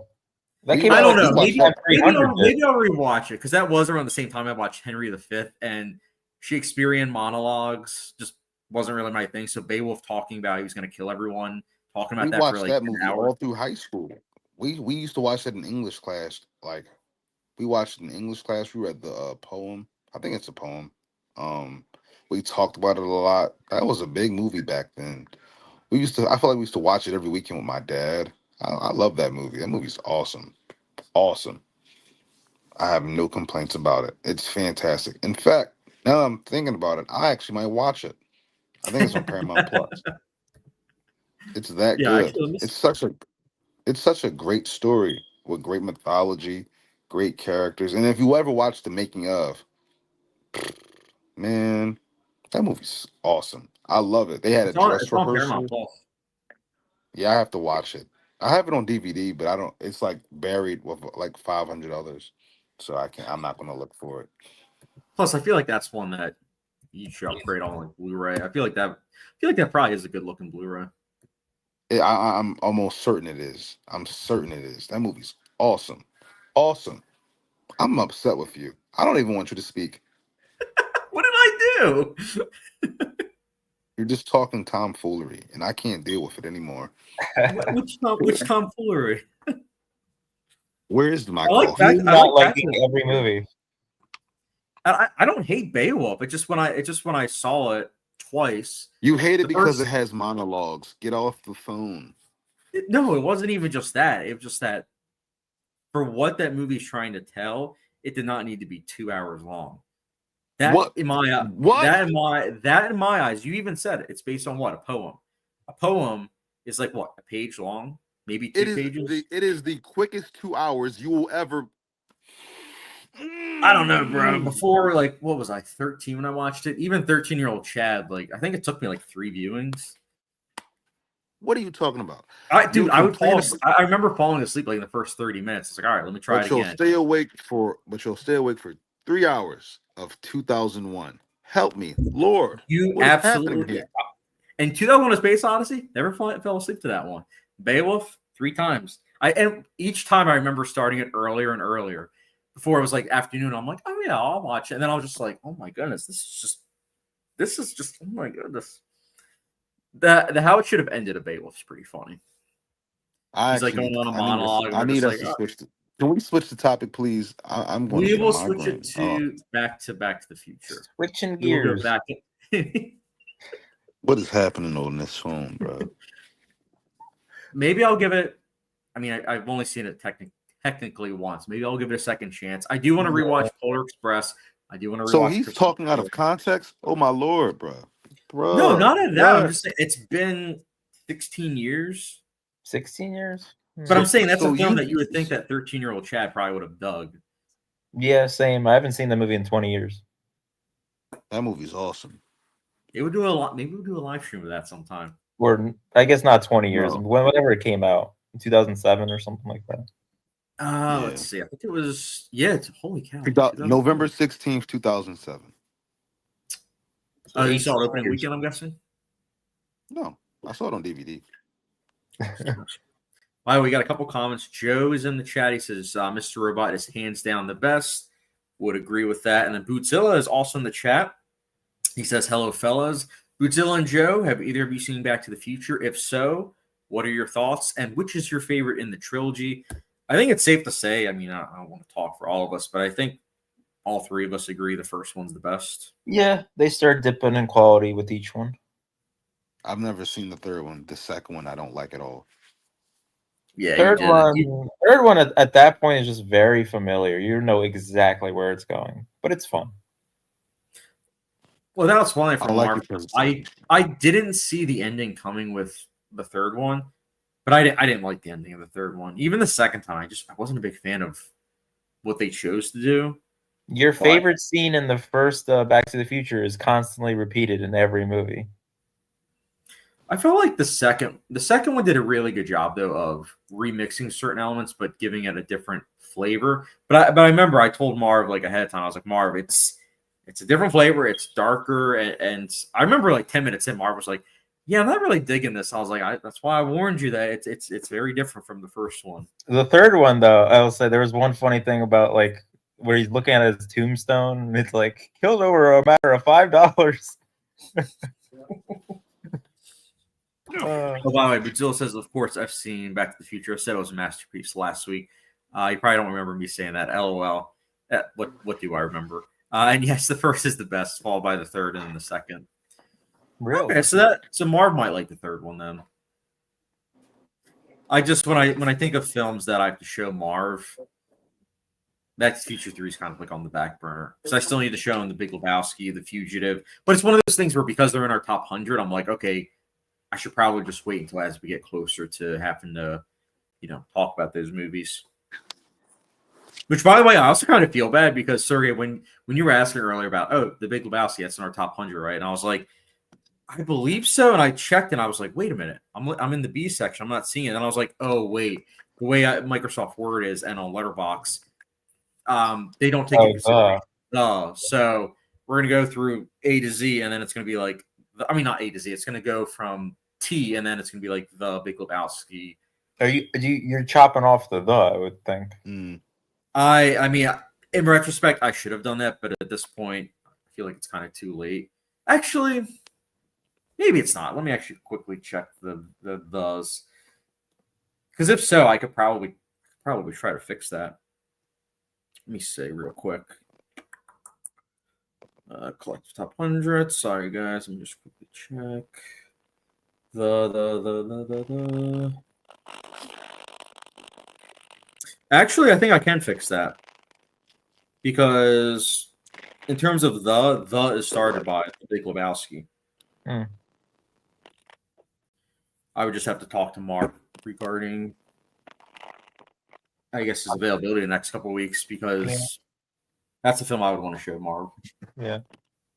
That We- came I out don't like know. Maybe, 300 maybe I'll rewatch it because that was around the same time I watched Henry V, and Shakespearean monologues just wasn't really my thing. So Beowulf talking about he was going to kill everyone, talking about We that for watched like that an movie hour. all through high school. We used to watch that in English class. Like we watched it in English class. We read the poem. I think it's a poem. We talked about it a lot. That was a big movie back then. I feel like we used to watch it every weekend with my dad. I love that movie. That movie's awesome. Awesome. I have no complaints about it. It's fantastic. In fact, now that I'm thinking about it, I actually might watch it. I think it's on Paramount Plus. It's that Yeah, good. actually, It's such a great story with great mythology, great characters. And if you ever watch the making of, man, that movie's awesome. I love it. They had a dress it's on Paramount rehearsal. Plus. Yeah, I have to watch it. I have it on DVD, but I don't. It's like buried with like 500 others, so I can't. I'm not gonna look for it. Plus, I feel like that's one that you should upgrade on like Blu-ray. I feel like that probably is a good looking Blu-ray. I'm almost certain it is. I'm certain it is. That movie's awesome, awesome. I'm upset with you. I don't even want you to speak. What did I do? You're just talking tomfoolery, and I can't deal with it anymore. Which tomfoolery? Where is my I like coffee? that. You I not like liking that. every movie. I don't hate Beowulf. It's just when I saw it twice. You hate it The because first- it has monologues. Get off the phone. No, it wasn't even just that. It was just that for what that movie's trying to tell, it did not need to be 2 hours long. That in my eyes, you even said it. It's based on what? A poem. A poem is like what? A page long, maybe 2 pages. It is the quickest 2 hours you will ever. I don't know, bro. Before, like, what was I, 13 when I watched it? Even 13-year-old Chad, like, I think it took me like 3 viewings. What are you talking about? I You would fall. I remember falling asleep like in the first 30 minutes. It's like, all right, let me try it You'll again. stay awake for 3 hours of 2001. Help me, Lord. You What is happening absolutely. here? And 2001: A Space Odyssey, never fell asleep to that one. Beowulf, 3 times. And each time I remember starting it earlier and earlier. Before it was like afternoon, I'm like, oh yeah, I'll watch it. And then I was just like, oh my goodness, this is just oh my goodness. The how it should have ended of Beowulf is pretty funny. He's like going on a monologue. I need us like, to switch. Can we switch the topic, please? I'm going to we get a will switch migraine. it to Back to the Future. Switching We will go gears. back. What is happening on this phone, bro? Maybe I'll give it. I mean, I've only seen it technically once. Maybe I'll give it a second chance. I do want to rewatch Polar Express. I do want to rewatch. So he's Christmas talking out of context. Oh my Lord, bro. No, not at that. I'm what? just saying it's been 16 years. 16 years? But I'm saying that's So a film you- that you would think that 13-year-old Chad probably would have dug. Yeah, same. I haven't seen the movie in 20 years. That movie's awesome. It would do a lot. Maybe we'll do a live stream of that sometime. Or I guess not 20 years. No. Whenever it came out, in 2007 or something like that. Yeah. Let's see. I think it was. Yeah, it's holy cow. November 16th, 2007. Oh, you saw it opening Years. weekend, I'm guessing. No, I saw it on DVD. Wow, we got a couple comments. Joe is in the chat. He says Mr. Robot is hands down the best. Would agree with that. And then Bootzilla is also in the chat. He says, hello, fellas. Bootzilla and Joe, have either of you seen Back to the Future? If so, what are your thoughts? And which is your favorite in the trilogy? I think it's safe to say, I mean, I don't want to talk for all of us, but I think all three of us agree the first one's the best. Yeah, they start dipping in quality with each one. I've never seen the third one. The second one I don't like at all. Yeah, Third you did. one at that point is just very familiar. You know exactly where it's going, but it's fun. Well, that was funny from like Marv. it I didn't see the ending coming with the third one, but I didn't like the ending of the third one. Even the second time, I wasn't a big fan of what they chose to do. Your favorite scene in the first Back to the Future is constantly repeated in every movie. I felt like the second one did a really good job though of remixing certain elements but giving it a different flavor. But I remember I told Marv like ahead of time. I was like, Marv, it's a different flavor. It's darker, and I remember like 10 minutes in, Marv was like, "Yeah, I'm not really digging this." I was like, "That's why I warned you that it's very different from the first one." The third one, though, I will say there was one funny thing about like where he's looking at his tombstone, and it's like killed over a matter of $5. Oh, by the way, Brazil says, of course, I've seen Back to the Future. I said it was a masterpiece last week. You probably don't remember me saying that. LOL. What do I remember? And yes, the first is the best, followed by the third and then the second. Really? Okay, so Marv might like the third one then. I just when I think of films that I have to show Marv, Back to the Future 3 is kind of like on the back burner. Because I still need to show him The Big Lebowski, The Fugitive. But it's one of those things where because they're in our top 100, I'm like, okay, I should probably just wait until as we get closer to having to, talk about those movies. Which, by the way, I also kind of feel bad because, Sergey, when you were asking earlier about, The Big Lebowski, that's in our top 100, right? And I was like, I believe so. And I checked and I was like, wait a minute. I'm in the B section. I'm not seeing it. And I was like, oh, wait. The way Microsoft Word is and on Letterboxd, they don't take into consideration. So we're going to go through A to Z, and then it's going to be like, not A to Z. It's going to go from T, and then it's going to be like The Big Lebowski. You're chopping off the I would think. I mean, in retrospect, I should have done that, but at this point, I feel like it's kind of too late. Actually, maybe it's not. Let me actually quickly check those. Because if so, I could probably try to fix that. Let me see real quick. Collective top 100. Sorry, guys. Let me just quickly check. Actually, I think I can fix that. Because in terms of the is started by The Big Lebowski. I would just have to talk to Marv regarding, I guess, his availability the next couple of weeks because that's the film I would want to show Marv. Yeah.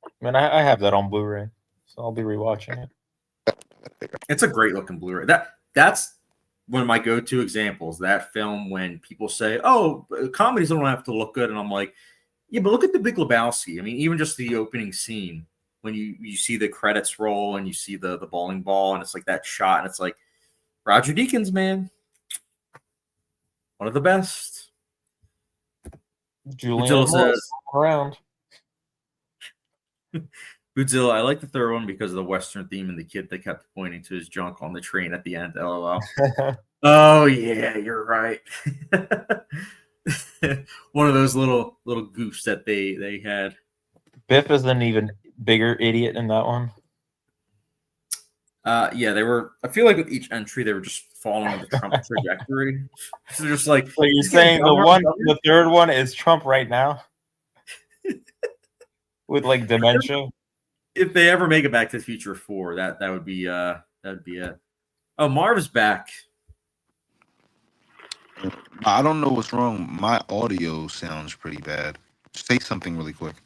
I mean, I have that on Blu-ray, so I'll be rewatching it. It's a great looking Blu-ray. That's one of my go-to examples. That film when people say, "Oh, comedies don't have to look good," and I'm like, "Yeah, but look at The Big Lebowski. I mean, even just the opening scene when you see the credits roll and you see the bowling ball and it's like that shot and it's like Roger Deakins, man, one of the best." Julian says around. Bootzilla, I like the third one because of the Western theme and the kid that kept pointing to his junk on the train at the end. LOL. Oh yeah, you're right. One of those little goofs that they had. Biff is an even bigger idiot in that one. Yeah, they were. I feel like with each entry, they were just following the Trump trajectory. So they're just like. So you're saying the third one is Trump right now, with like dementia. If they ever make it Back to the Future 4, that would be it. Oh, Marv is back. I don't know what's wrong. My audio sounds pretty bad. Say something really quick.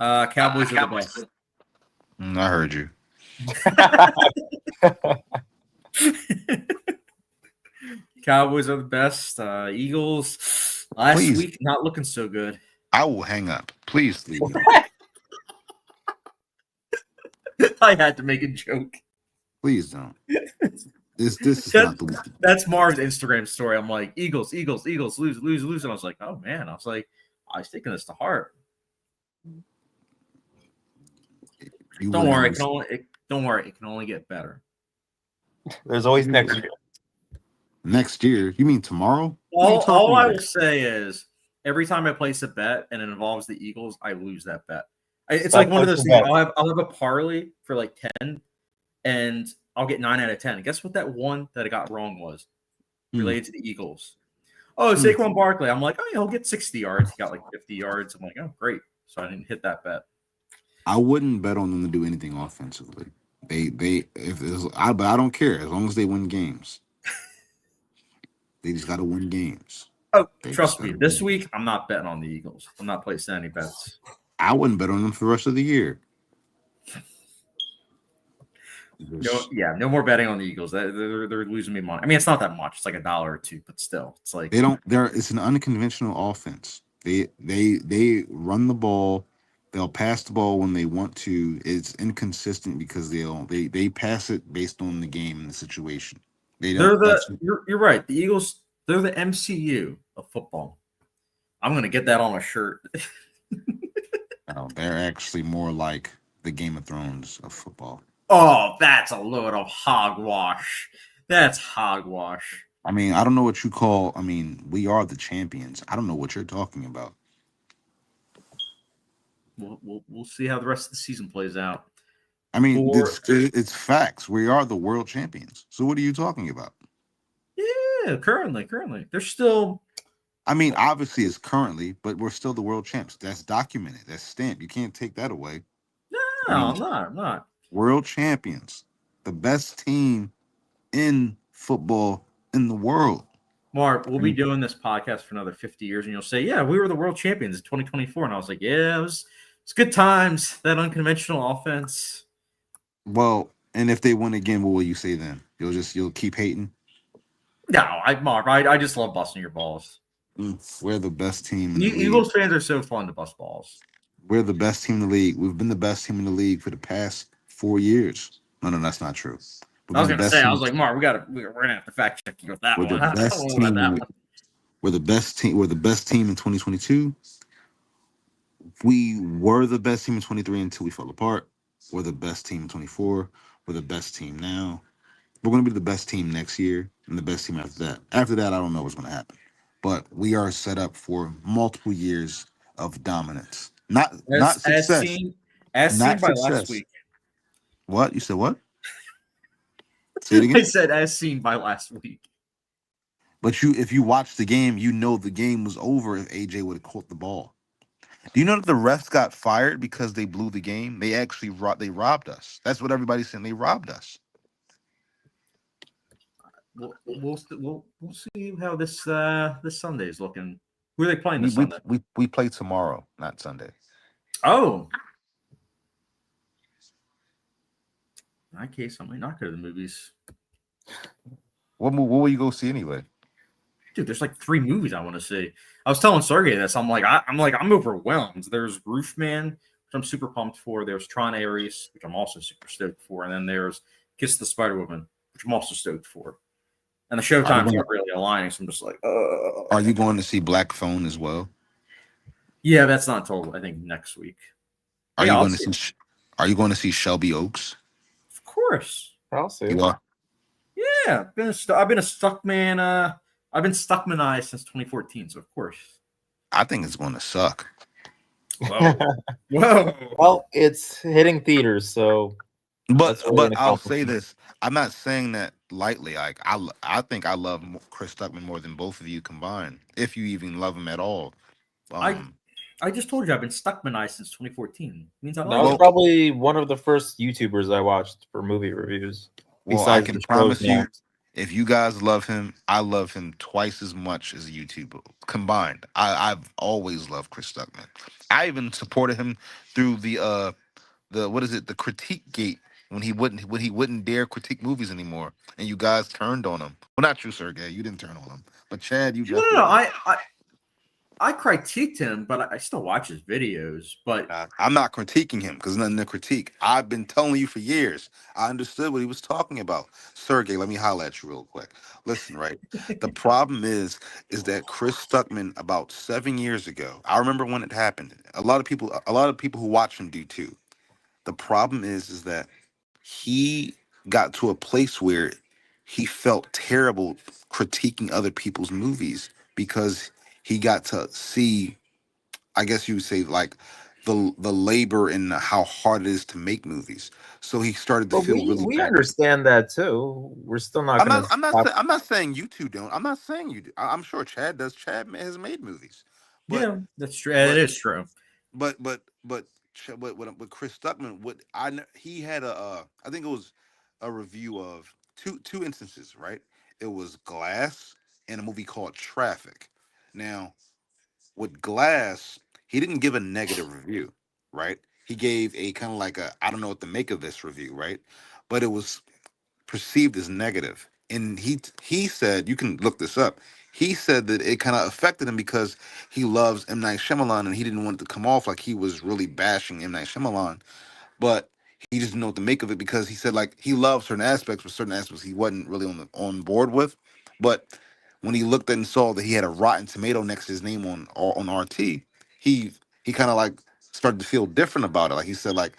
Cowboys are the best. I heard you. Cowboys are the best. Eagles last week not looking so good. I will hang up. Please leave. I had to make a joke. Please don't. This is not the week. That's Marv's Instagram story. I'm like, Eagles, Eagles, Eagles, lose, lose, lose. And I was like, oh man. I was like, I was taking this to heart. Don't worry, don't worry, it can only get better. There's always next year. Next year? You mean tomorrow? All I will say is every time I place a bet and it involves the Eagles, I lose that bet. It's like one of those things. I'll have a parlay for like 10 and I'll get 9 out of 10. And guess what that one that I got wrong was? Related to the Eagles. Oh, Saquon Barkley. I'm like, oh yeah, he'll get 60 yards. He got like 50 yards. I'm like, oh great. So I didn't hit that bet. I wouldn't bet on them to do anything offensively. But I don't care as long as they win games. They just got to win games. Oh, trust me. This week, I'm not betting on the Eagles. I'm not placing any bets. I wouldn't bet on them for the rest of the year. No more betting on the Eagles. They're losing me money. I mean, it's not that much. It's like $1 or $2, but still, it's like It's an unconventional offense. They run the ball. They'll pass the ball when they want to. It's inconsistent because they pass it based on the game and the situation. You're right. The Eagles, they're the MCU of football. I'm gonna get that on a shirt. No, they're actually more like the Game of Thrones of football. Oh, that's a load of hogwash. That's hogwash. I mean, I don't know what you call. I mean, we are the champions. I don't know what you're talking about. We'll see how the rest of the season plays out. I mean, it's facts. We are the world champions. So what are you talking about? Yeah, currently. They're still... I mean, obviously it's currently, but we're still the world champs. That's documented. That's stamped. You can't take that away. No, I'm not. World champions. The best team in football in the world. Marv, we'll be doing this podcast for another 50 years, and you'll say, yeah, we were the world champions in 2024. And I was like, yeah, it's good times. That unconventional offense. Well, and if they win again, what will you say then? You'll keep hating? No, Marv, I just love busting your balls. We're the best team in the league. Eagles fans are so fun to bust balls. We're the best team in the league. We've been the best team in the league for the past 4 years. No, that's not true. I was gonna say, I was like, Marv, we're gonna have to fact check you with that one. We're the best team. We're the best team in 2022. We were the best team in 23 until we fell apart. We're the best team in 24. We're the best team now. We're going to be the best team next year and the best team after that. After that, I don't know what's going to happen. But we are set up for multiple years of dominance. Not success. As seen by last week. What? You said what? Say it again? I said as seen by last week. But if you watch the game, you know the game was over if AJ would have caught the ball. Do you know that the refs got fired because they blew the game? They actually robbed us. That's what everybody's saying. They robbed us. We'll see how this Sunday is looking. Who are they playing this Sunday? We play tomorrow, not Sunday. Oh. In that case, I might not go to the movies. What will you go see anyway? Dude, there's like 3 movies I want to see. I was telling Sergey this. I'm overwhelmed. There's Roofman, which I'm super pumped for. There's Tron Ares, which I'm also super stoked for. And then there's Kiss the Spider-Woman, which I'm also stoked for. And the showtimes aren't really aligning, so I'm just like, Are you going to see Black Phone as well? Yeah, that's not until I think next week. Are you going to see Shelby Oaks? Of course. I'll see. You are? Yeah, I've been a stuck man. I've been Stuckmanized since 2014, so of course. I think it's going to suck. Whoa. Whoa. Well, it's hitting theaters, so. But I'll say this: I'm not saying that lightly. Like I think I love Chris Stuckman more than both of you combined, if you even love him at all. I just told you I've been Stuckmanized since 2014. Means I that was probably one of the first YouTubers I watched for movie reviews. Well, I can promise you, if you guys love him, I love him twice as much as YouTube combined. I've always loved Chris Stuckman. I even supported him through the critique gate when he wouldn't dare critique movies anymore, and you guys turned on him. Well, not you, Sergey. You didn't turn on him, but Chad, you just no. I critiqued him, but I still watch his videos. But I'm not critiquing him because nothing to critique. I've been telling you for years. I understood what he was talking about. Sergey, let me holler at you real quick. Listen, right? The problem is that Chris Stuckman about 7 years ago. I remember when it happened. A lot of people who watch him do too. The problem is that he got to a place where he felt terrible critiquing other people's movies because he got to see, I guess you would say, like the labor and how hard it is to make movies. So he started to But feel really we bad. understand that too. We're still not I'm going not. to I'm not. stop. I'm not saying you two don't. I'm not saying you do. I'm sure Chad does. Has made movies, but yeah, that's true. It but is true. but Chris Stuckman, he had I think it was a review of two instances, right? It was Glass and a movie called Traffic. Now, with Glass, he didn't give a negative review, right? He gave a kind of like a I don't know what to make of this review, right? But it was perceived as negative. And he said, you can look this up. He said that it kind of affected him because he loves M. Night Shyamalan and he didn't want it to come off like he was really bashing M. Night Shyamalan. But he just didn't know what to make of it because he said like he loved certain aspects, but certain aspects he wasn't really on board with. But when he looked at and saw that he had a Rotten Tomato next to his name on RT, he kind of like started to feel different about it. Like he said, like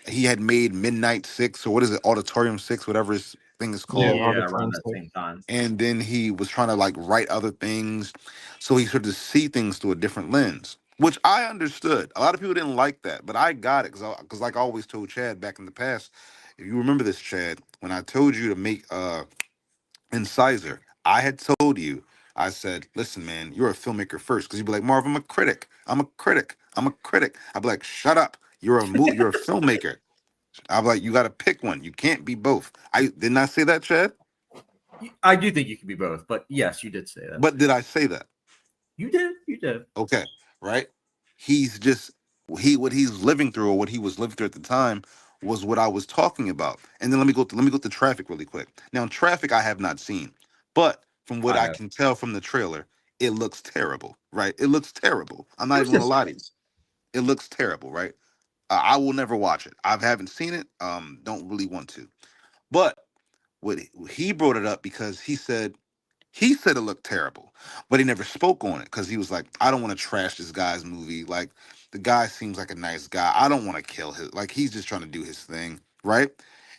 he had made Midnight Six or what is it, Auditorium Six, whatever his thing is Yeah, called, all the Yeah, around time that stuff. same time. and then he was trying to like write other things, so he started to see things through a different lens, which I understood. A lot of people didn't like that, but I got it because like I always told Chad back in the past, if you remember this, Chad, when I told you to make Incisor, I had told you, I said, listen, man, you're a filmmaker first. Because you'd be like, Marv, I'm a critic. I'm a critic. I'm a critic. I'd be like, shut up. You're a filmmaker. I'd be like, you got to pick one. You can't be both. I didn't I say that, Chad? I do think you can be both, but yes, you did say that. But did I say that? You did. You did. Okay, right? He's just what he's living through or what he was living through at the time was what I was talking about. And then let me go to Traffic really quick. Now, Traffic I have not seen, but from what I I have. can tell from the trailer, it looks terrible, right? It looks terrible. I'm not There's even gonna just lie to you. It looks terrible, right? I will never watch it. I haven't seen it. Don't really want to. But what he brought it up because he said it looked terrible, but he never spoke on it because he was like, I don't want to trash this guy's movie. Like, the guy seems like a nice guy. I don't want to kill his, like, he's just trying to do his thing, right?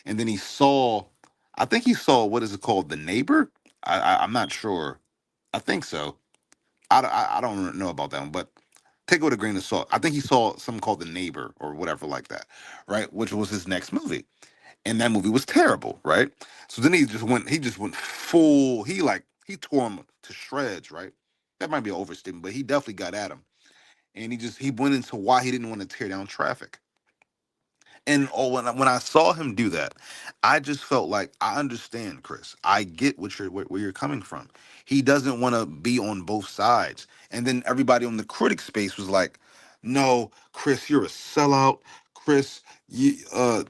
And then I think he saw, what is it called? The Neighbor? I'm not sure. I think so. I don't know about that one, but take it with a grain of salt. I think he saw something called The Neighbor or whatever like that, right? Which was his next movie, and that movie was terrible, right? So then he just went full. He tore him to shreds, right? That might be an overstatement, but he definitely got at him, and he went into why he didn't want to tear down Traffic. And when I saw him do that, I just felt like I understand, Chris. I get where you're coming from. He doesn't want to be on both sides. And then everybody on the critic space was like, "No, Chris, you're a sellout. Chris, you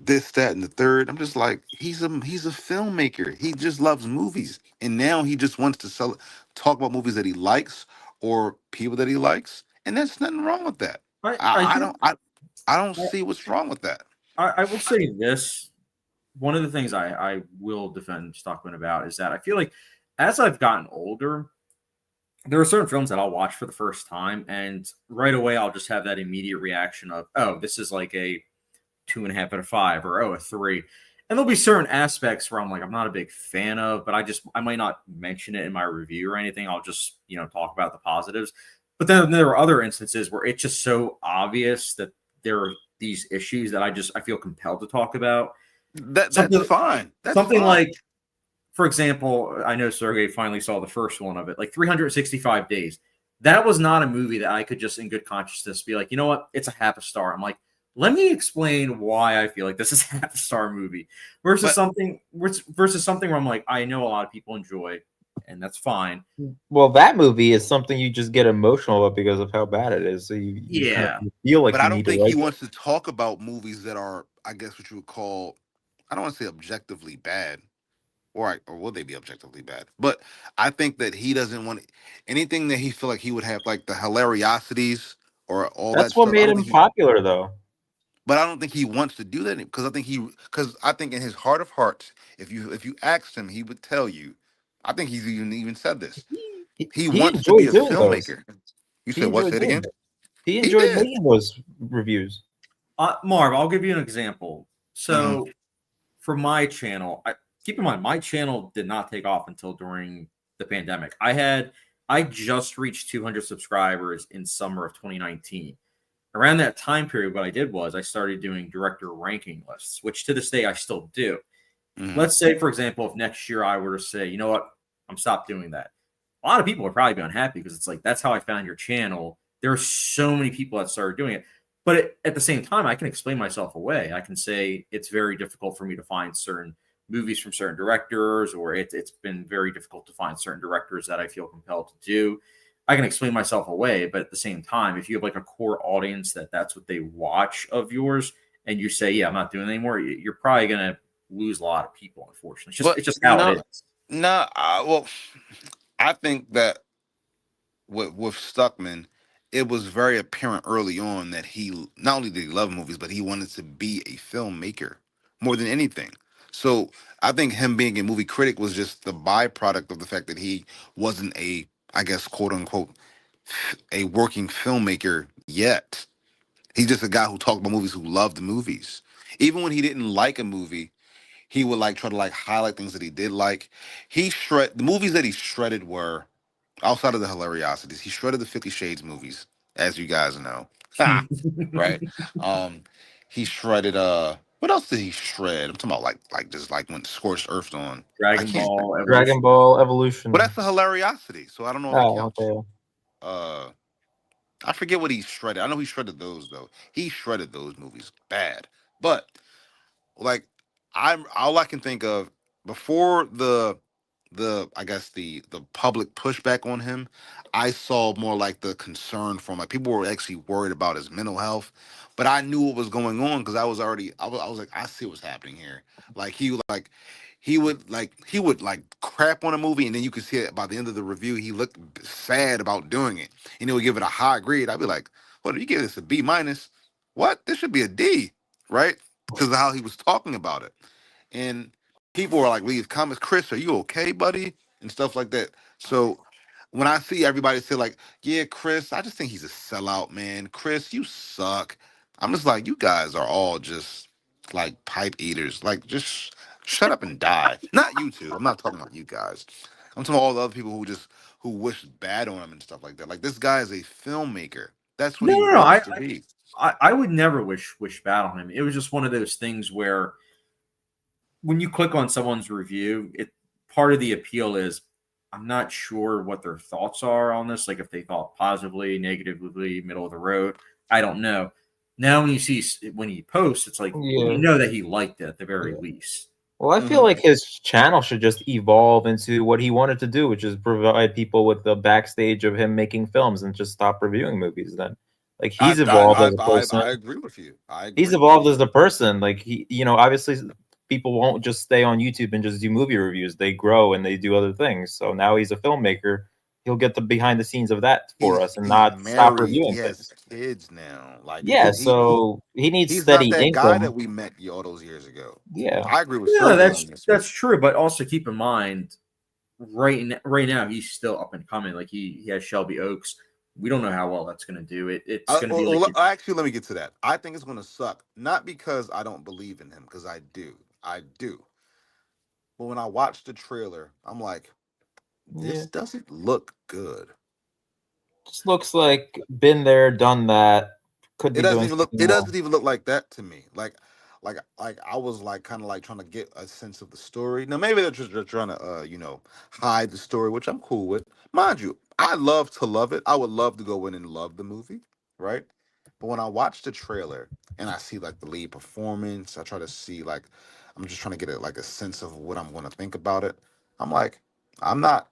this, that, and the third." I'm just like, he's a filmmaker. He just loves movies, and now he just wants to talk about movies that he likes or people that he likes, and there's nothing wrong with that. I I do. don't I don't see what's wrong with that. I will say this. One of the things I will defend Stockman about is that I feel like as I've gotten older, there are certain films that I'll watch for the first time, and right away I'll just have that immediate reaction of, oh, this is like a 2.5 out of 5, or oh, a 3. And there'll be certain aspects where I'm like, I'm not a big fan of, but I might not mention it in my review or anything. I'll just, talk about the positives. But then there are other instances where it's just so obvious that there are these issues that I feel compelled to talk about. That's Something fine. That's something fine. like, for example, I know Sergey finally saw the first one of it, like 365 Days. That was not a movie that I could just in good consciousness be like, you know what, it's a half a star. I'm like, let me explain why I feel like this is a half a star movie versus But something where I'm like, I know a lot of people enjoy, and that's fine. Well, that movie is something you just get emotional about because of how bad it is. So you kind Yeah. of feel like but you I don't need to think he like it. wants to talk about movies that are, I guess, what you would call, I don't want to say objectively bad, or will they be objectively bad? But I think that he doesn't want anything that he feel like he would have like the hilariosities or all that That's what stuff. I made don't him think he, popular, though. but I don't think he wants to do that because I think in his heart of hearts, if you asked him, he would tell you. I think he's even said this. He He wants to be enjoyed a doing those. filmmaker. You He said what? enjoyed Say it doing again. it. He He enjoyed did. making those reviews. Marv, I'll give you an example. Hmm. So for my channel, keep in mind my channel did not take off until during the pandemic. I just reached 200 subscribers in summer of 2019. Around that time period, what I did was I started doing director ranking lists, which to this day I still do. Hmm. Let's say, for example, if next year I were to say, you know what, I'm stop doing that. A lot of people would probably be unhappy because it's like, that's how I found your channel. There are so many people that started doing it. But at the same time, I can explain myself away. I can say it's very difficult for me to find certain movies from certain directors, or it's been very difficult to find certain directors that I feel compelled to do. I can explain myself away, but at the same time, if you have like a core audience that's what they watch of yours, and you say, "Yeah, I'm not doing it anymore," you're probably gonna lose a lot of people. Unfortunately, But it's just how no, it is. no. Well, I think that with Stuckman, it was very apparent early on that he not only did he love movies, but he wanted to be a filmmaker more than anything. So I think him being a movie critic was just the byproduct of the fact that he wasn't a, I guess, quote unquote, a working filmmaker yet. He's just a guy who talked about movies, who loved the movies. Even when he didn't like a movie, he would like try to like highlight things that he did like. The movies that he shredded were outside of the hilariosities. He shredded the 50 Shades movies, as you guys know. Ha! Right? Um, he shredded what else did he shred? I'm talking about like just like when Scorched Earth on. I Dragon can't think. Ball Dragon Evolution. Ball But Evolution. that's the hilariosity, so I don't know if it Oh, counts. okay. Uh I forget what he shredded. I know he shredded those though. He shredded those movies bad. But like I'm all I can think of before the I guess the public pushback on him, I saw more like the concern from like people were actually worried about his mental health, but I knew what was going on because I was like I see what's happening here. Like he would crap on a movie and then you could see it by the end of the review he looked sad about doing it and he would give it a high grade. I'd be like, what if you give this a B minus? What? This should be a D, right? Because of how he was talking about it. And people were like, leave comments, Chris, are you okay, buddy? And stuff like that. So when I see everybody say, like, yeah, Chris, I just think he's a sellout, man. Chris, you suck. I'm just like, you guys are all just like pipe eaters. Like, just shut up and die. Not you two. I'm not talking about you guys. I'm talking about all the other people who wish bad on him and stuff like that. Like, this guy is a filmmaker. That's what No, he no, no. wants to be. I would never wish bad on him. It was just one of those things where when you click on someone's review, it part of the appeal is I'm not sure what their thoughts are on this. Like if they thought positively, negatively, middle of the road. I don't know. Now when you see when he posts, it's like you Yeah. know that he liked it at the very Yeah. least. Well, I feel Mhm. like his channel should just evolve into what he wanted to do, which is provide people with the backstage of him making films and just stop reviewing movies. Then, like I, he's I, evolved as a I, person. I agree with you. I He's agree. evolved as a person. Like he, obviously people won't just stay on YouTube and just do movie reviews. They grow and they do other things. So now he's a filmmaker. He'll get the behind the scenes of that for us and He's not stop married. He reviewing has things. kids now. Like Yeah, he so he needs he's not steady that guy that income. we met all those years ago. Yeah. I agree with Yeah, Sergey on this one. that's true. But also keep in mind, right now he's still up and coming. Like he has Shelby Oaks. We don't know how well that's going to do. It's going to be like Actually, let me get to that. I think it's going to suck. Not because I don't believe in him, because I do. I do. But when I watched the trailer, I'm like, Yeah. this doesn't look good. Just looks like been there, done that. Could It be doesn't doing even look. something It more. doesn't even look like that to me. Like I was like kind of like trying to get a sense of the story. Now maybe they're trying to hide the story, which I'm cool with. Mind you, I love to love it. I would love to go in and love the movie, right? But when I watch the trailer and I see like the lead performance, I try to see like I'm just trying to get like a sense of what I'm going to think about it. I'm like, I'm not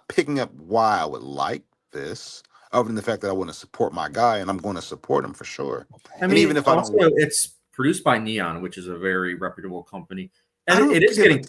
picking up why I would like this other than the fact that I want to support my guy and I'm going to support him for sure. I And even mean, if I don't, also it's produced by Neon, which is a very reputable company, I and it don't is care. But getting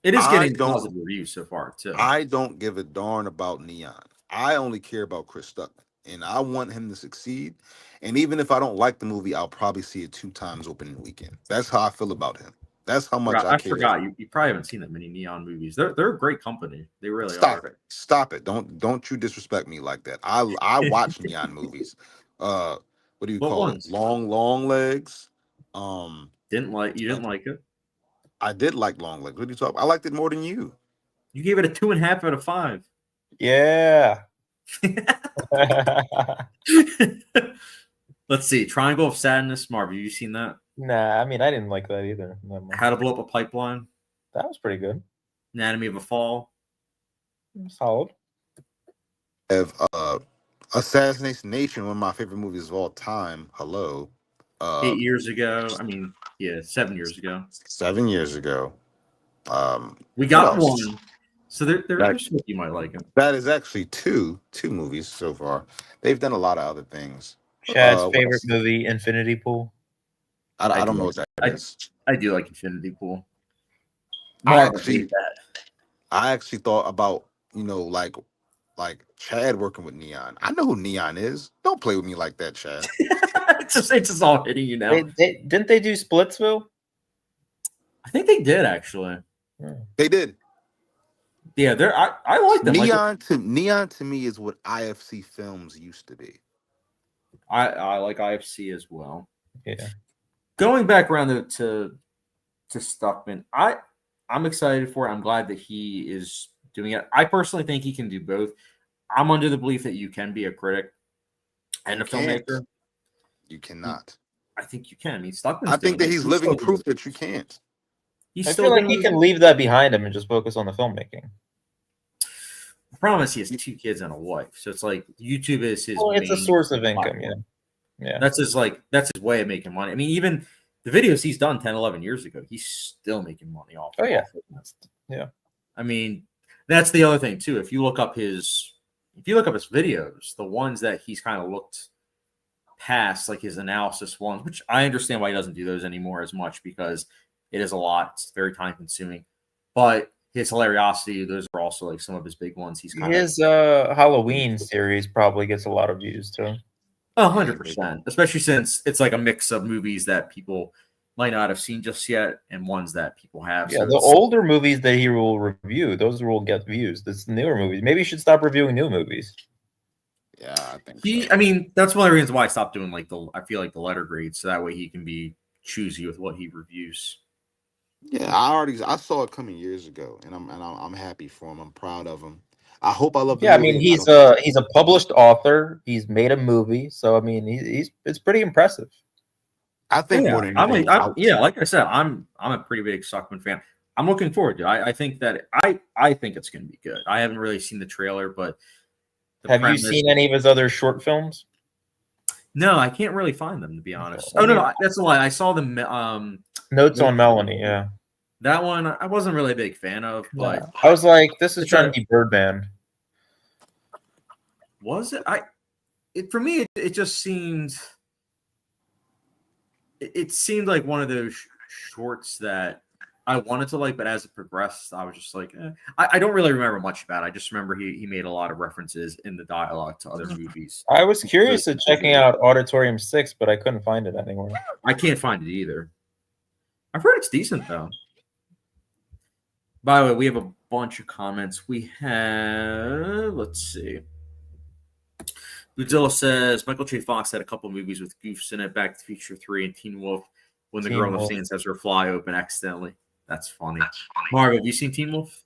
It is I getting don't positive reviews so far too. I don't give a darn about Neon. I only care about Chris Stuckman, and I want him to succeed. And even if I don't like the movie, I'll probably see it 2 times opening weekend. That's how I feel about him. That's how much I I care. forgot you probably haven't seen that many Neon movies. They're a great company. They really Stop are. it. Stop it. Don't you disrespect me like that. I watch Neon movies. What do you What call it? ones? Long Legs. Um You didn't like it? I did like Long Legs. What do you talk? I liked it more than you. You gave it a 2.5 out of 5. Yeah. Let's see. Triangle of Sadness. Marv, have you seen that? Nah, I mean, I didn't like that either. That much. How to Blow Up a Pipeline. That was pretty good. Anatomy of a Fall. Solid. Have Assassination Nation, one of my favorite movies of all time. Hello. 8 years ago. I mean, yeah, 7 years ago. 7 years ago. We what got else? one. So there's something you might like it. That is actually two movies so far. They've done a lot of other things. Chad's What favorite else? movie, Infinity Pool. I don't know what that is. I do like Infinity Pool. I Marv actually hated that. I actually thought about, like Chad working with Neon. I know who Neon is. Don't play with me like that, Chad. it's just all hitting you now. Didn't they do Splitsville? I think they did actually. They did. Yeah, I like them. Neon to me is what IFC Films used to be. I like IFC as well. Yeah. Going back around to Stuckman, I'm excited for it. I'm glad that he is doing it. I personally think he can do both. I'm under the belief that you can be a critic and a filmmaker. You cannot. I think you can. I mean, Stuckman's I think that doing it. he's living proof that you can't. I feel like he can leave that behind him and just focus on the filmmaking. The problem is he has 2 kids and a wife, so it's like YouTube is his. Well, it's a source of income, platform. Yeah. That's his way of making money. I mean, even the videos he's done 10, 11 years ago, he's still making money off. Oh, yeah. Off of them. Yeah. I mean, that's the other thing too. If you look up his videos, the ones that he's kind of looked past, like his analysis ones, which I understand why he doesn't do those anymore as much because it is a lot. It's very time consuming. But his hilariosity, those are also like some of his big ones. His Halloween series probably gets a lot of views too. 100%, especially since it's like a mix of movies that people might not have seen just yet and ones that people have. Yeah, so the older movies that he will review, those will get views. This newer movies, maybe he should stop reviewing new movies. Yeah, I think so. I mean, that's one of the reasons why I stopped doing I feel like the letter grades, so that way he can be choosy with what he reviews. Yeah, I saw it coming years ago, and I'm happy for him. I'm proud of him. I hope I love. Yeah, I mean he's a published author. He's made a movie, so I mean it's pretty impressive. I think more than anything. Like I said, I'm a pretty big Stuckman fan. I'm looking forward to it. I think that I think it's going to be good. I haven't really seen the trailer, but have you seen any of his other short films? No, I can't really find them to be honest. Oh no, that's a lie. I saw them. Notes on Melanie, yeah. That one I wasn't really a big fan of, but I was like, this is trying to be Birdman. Was it? For me, it just seemed. It seemed like one of those shorts that I wanted to like, but as it progressed, I was just like, I don't really remember much about it. I just remember he made a lot of references in the dialogue to other movies. I was curious at checking out Auditorium 6, but I couldn't find it anywhere. I can't find it either. I've heard it's decent though. By the way, we have a bunch of comments. We have, let's see. Godzilla says Michael J. Fox had a couple movies with goofs in it, Back to the Future 3 and Teen Wolf, when the girl in the stands has her fly open accidentally. That's funny. Marv, have you seen Teen Wolf?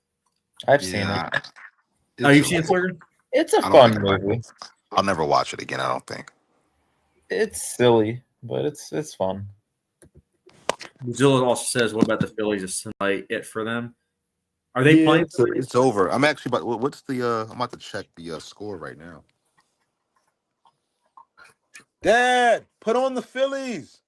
I've seen it. Oh, you've seen it, Sergey? It's a fun movie. I'll never watch it again, I don't think. It's silly, but it's fun. Godzilla also says, what about the Phillies? Is tonight it for them? Are they playing? It's over. I'm actually about. What's the? I'm about to check the score right now. Dad, put on the Phillies.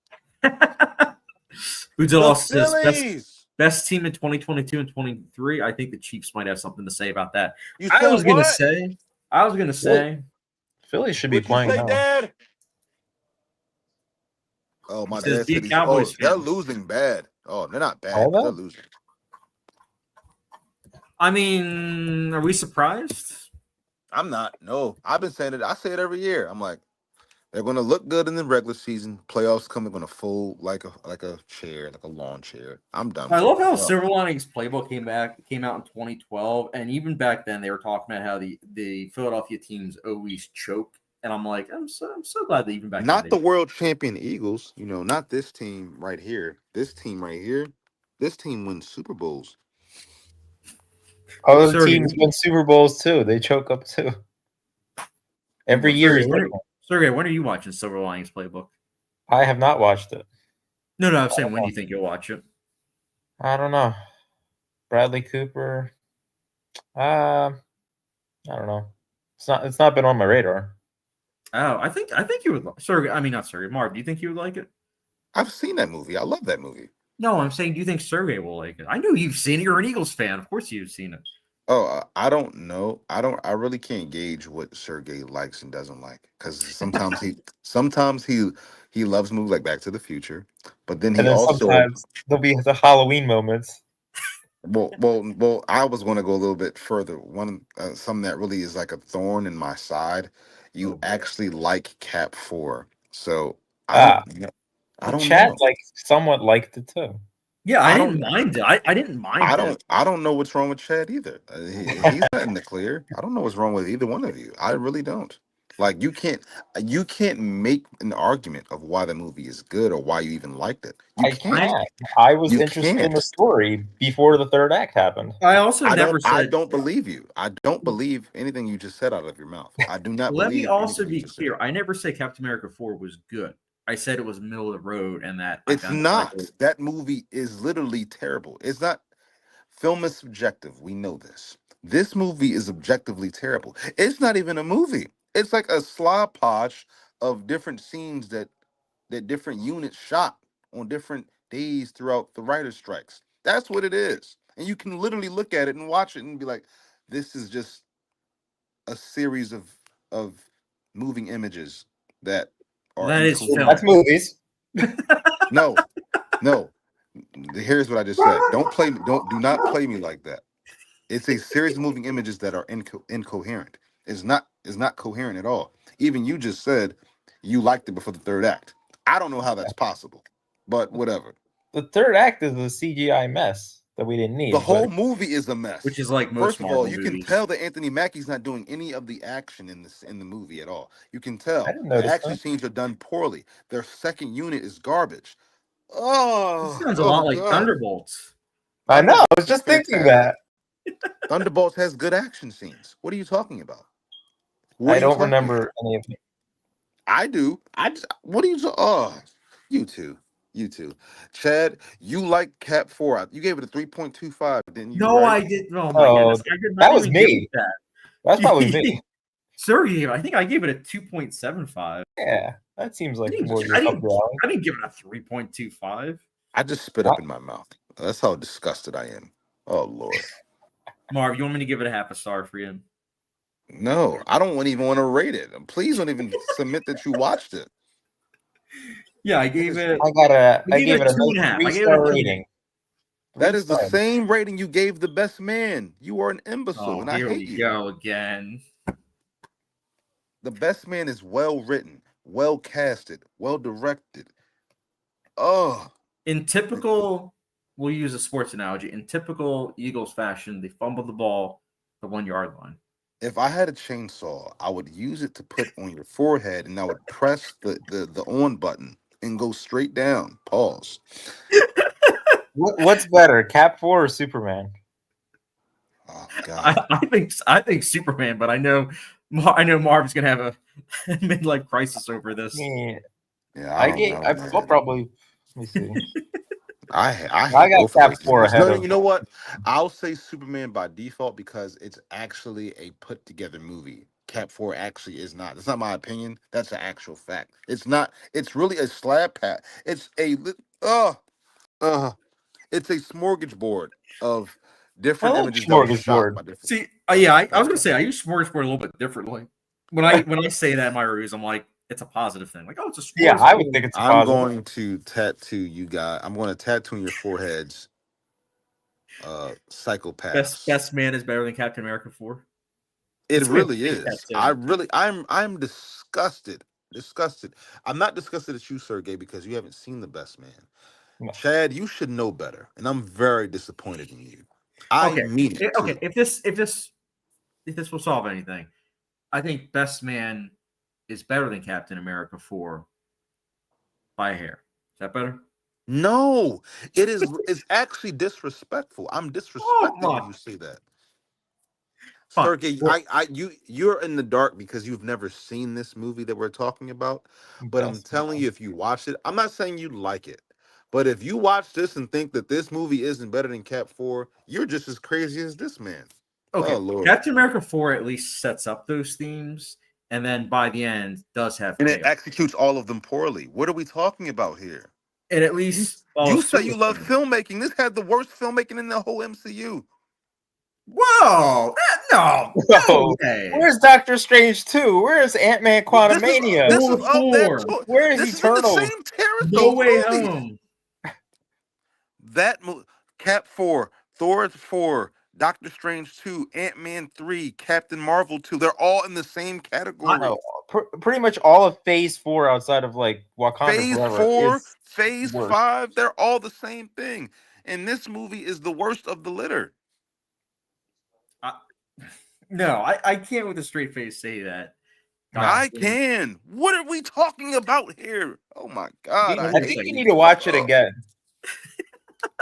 Godzilla also says best team in 2022 and 23. I think the Chiefs might have something to say about that. I was gonna say, Phillies should be playing now. Dad? Oh, my dad said they're losing bad. Oh, they're not bad. They're losing. I mean, are we surprised? I'm not. No, I've been saying it. I say it every year. I'm like, they're going to look good in the regular season. Playoffs come, they're going to fold like a chair, like a lawn chair. I'm done I for the love how playoffs. Silver Linings Playbook came out in 2012, and even back then they were talking about how the Philadelphia teams always choke, and I'm like, I'm so glad that even back then Not they. the world champion Eagles, not this team right here. This team right here. This team wins Super Bowls. Other Sergey, teams win Super Bowls too. They choke up too. Every year is different. Sergey, when are you watching Silver Linings Playbook? I have not watched it. No, I'm saying when do you think you'll watch it? I don't know. Bradley Cooper. I don't know. It's not been on my radar. Oh, I think you would. Sergey, I mean not Sergey. Marv, do you think you would like it? I've seen that movie. I love that movie. No, I'm saying, do you think Sergey will like it? I know you've seen it. You're an Eagles fan. Of course you've seen it. Oh, I don't know. I really can't gauge what Sergey likes and doesn't like because sometimes he loves movies like Back to the Future, but then And he then also sometimes there'll be the Halloween moments. well. I was going to go a little bit further. Something that really is like a thorn in my side. You actually like Cap 4, so I Ah, don't. I don't Chad know. somewhat liked it too. Yeah, I I didn't don't. mind it. I didn't mind it. I don't know what's wrong with Chad either. He's not in the clear. I don't know what's wrong with either one of you. I really don't. Like you can't make an argument of why the movie is good or why you even liked it. You I can't. can't. I was You interested in the can't. story before the third act happened. I also never I said. don't believe you. I don't believe anything you just said out of your mouth. I do not Let me believe also anything you be just said. clear. I never said Captain America 4 was good. I said it was middle of the road and that I It's found it like. not. That movie is literally terrible. It's not. Film is subjective. We know this. This movie is objectively terrible. It's not even a movie. It's like a slop podge of different scenes that different units shot on different days throughout the writer's strikes. That's what it is. And you can literally look at it and watch it and be like, this is just a series of moving images that are That is That's incoherent. film. movies. No, no. Here's what I just said. Don't play me. Don't do not play me like that. It's a series of moving images that are incoherent. It's not coherent at all. Even you just said you liked it before the third act. I don't know how that's possible, but whatever. The third act is a CGI mess that we didn't The need. whole But movie is a mess. Which is like most First of all, Marvel you can movies. tell that Anthony Mackie's not doing any of the action in the movie at all. You can I tell didn't the notice action that. scenes are done poorly. Their second unit is garbage. This Oh, sounds a oh lot like God! Thunderbolts. I know. I was Thunderbolts is just thinking fantastic. that. Thunderbolts has good action scenes. What are you talking about? What I are you don't talking about? remember any of it. I do. What are you? Oh, you two, you two. Chad, you like Cap 4. You gave it a 3.25, didn't you? No, Right? I did. Oh my Oh, goodness, I did that not was even give me. it That's probably that. me. Sergey, I think I gave it a 2.75. Yeah, that seems like more I your up didn't. your alley. I didn't give it a 3.25. I just spit up in my mouth. That's how disgusted I am. Oh Lord. Marv, you want me to give it a half a star for you? No, I don't even want to rate it. Please don't even submit that you watched it. Yeah, I gave it. I gave gave it a it a two and a nice half. I gave it a 3-star 2. rating. That 3 is the stars. same rating you gave the best man. You are an imbecile, Oh, and I here hate we you. go again. The best man is well written, well casted, well directed. Oh, In typical, we'll use a sports analogy. In typical Eagles fashion, they fumbled the ball the 1 yard line. if I had a chainsaw, I would use it to put on your forehead, and I would press the on button and go straight down. Pause. What's better, Cap 4 or Superman? Oh God. I think Superman, but I know Marv's gonna have a midlife crisis over this. Yeah, Yeah, I don't know, I'll man. probably. Let me see. I I hate got both of Cap those 4 movies. ahead No, of. you know what? I'll say Superman by default because it's actually a put together movie. Cap 4 actually is not. That's not my opinion. That's an actual fact. It's not. It's really a slab pat. It's a uh uh. It's a smorgasbord of I different like images that were shot Smorgasbord. by different. See, Okay, yeah, I was never gonna mind. say I use smorgasbord a little bit differently. When I say that in my reviews, I'm like, it's a positive thing. Like, oh, it's a Yeah, I would smorgasbord. think it's a I'm positive. going to tattoo you guys. I'm going to tattoo on your foreheads. psychopaths. Best man is better than Captain America 4. It It's weird to really think that is. too. I'm disgusted. Disgusted. I'm not disgusted at you, Sergey, because you haven't seen The Best Man. No. Chad, you should know better, and I'm very disappointed in you. I Okay. mean it too. Okay. If this will solve anything, I think Best Man is better than Captain America 4 by a hair. Is that better? No, it is. It's actually disrespectful. I'm Oh disrespected when my. you say that. Fine. Sergey, Well, you're in the dark because you've never seen this movie that we're talking about. But I'm Best telling man. you, if you watch it, I'm not saying you like it. But if you watch this and think that this movie isn't better than Cap 4, you're just as crazy as this man. Oh okay. Lord. Captain America 4 at least sets up those themes, and then by the end does have And it payoff. executes all of them poorly. What are we talking about here? And at You, least you follows say through you with love them. filmmaking. This had the worst filmmaking in the whole MCU. Whoa! No, no Whoa. way. Where's Doctor Strange 2? Where's Ant-Man This is Quantumania? this is Thor of that 4. to- Where is this is in the Eternals? same tier as No those Way movies. Home. That Cap 4, Thor 4, Doctor Strange 2, Ant-Man 3, Captain Marvel 2. They're all in the same category. No, pretty much all of Phase 4 outside of like Wakanda Phase Forever 4, is Phase worse. 5, they're all the same thing. And this movie is the worst of the litter. No, I can't with a straight face say that. No. I can. What are we talking about here? Oh my God, I I Wait a hate think you second. need you. to watch it Oh, again.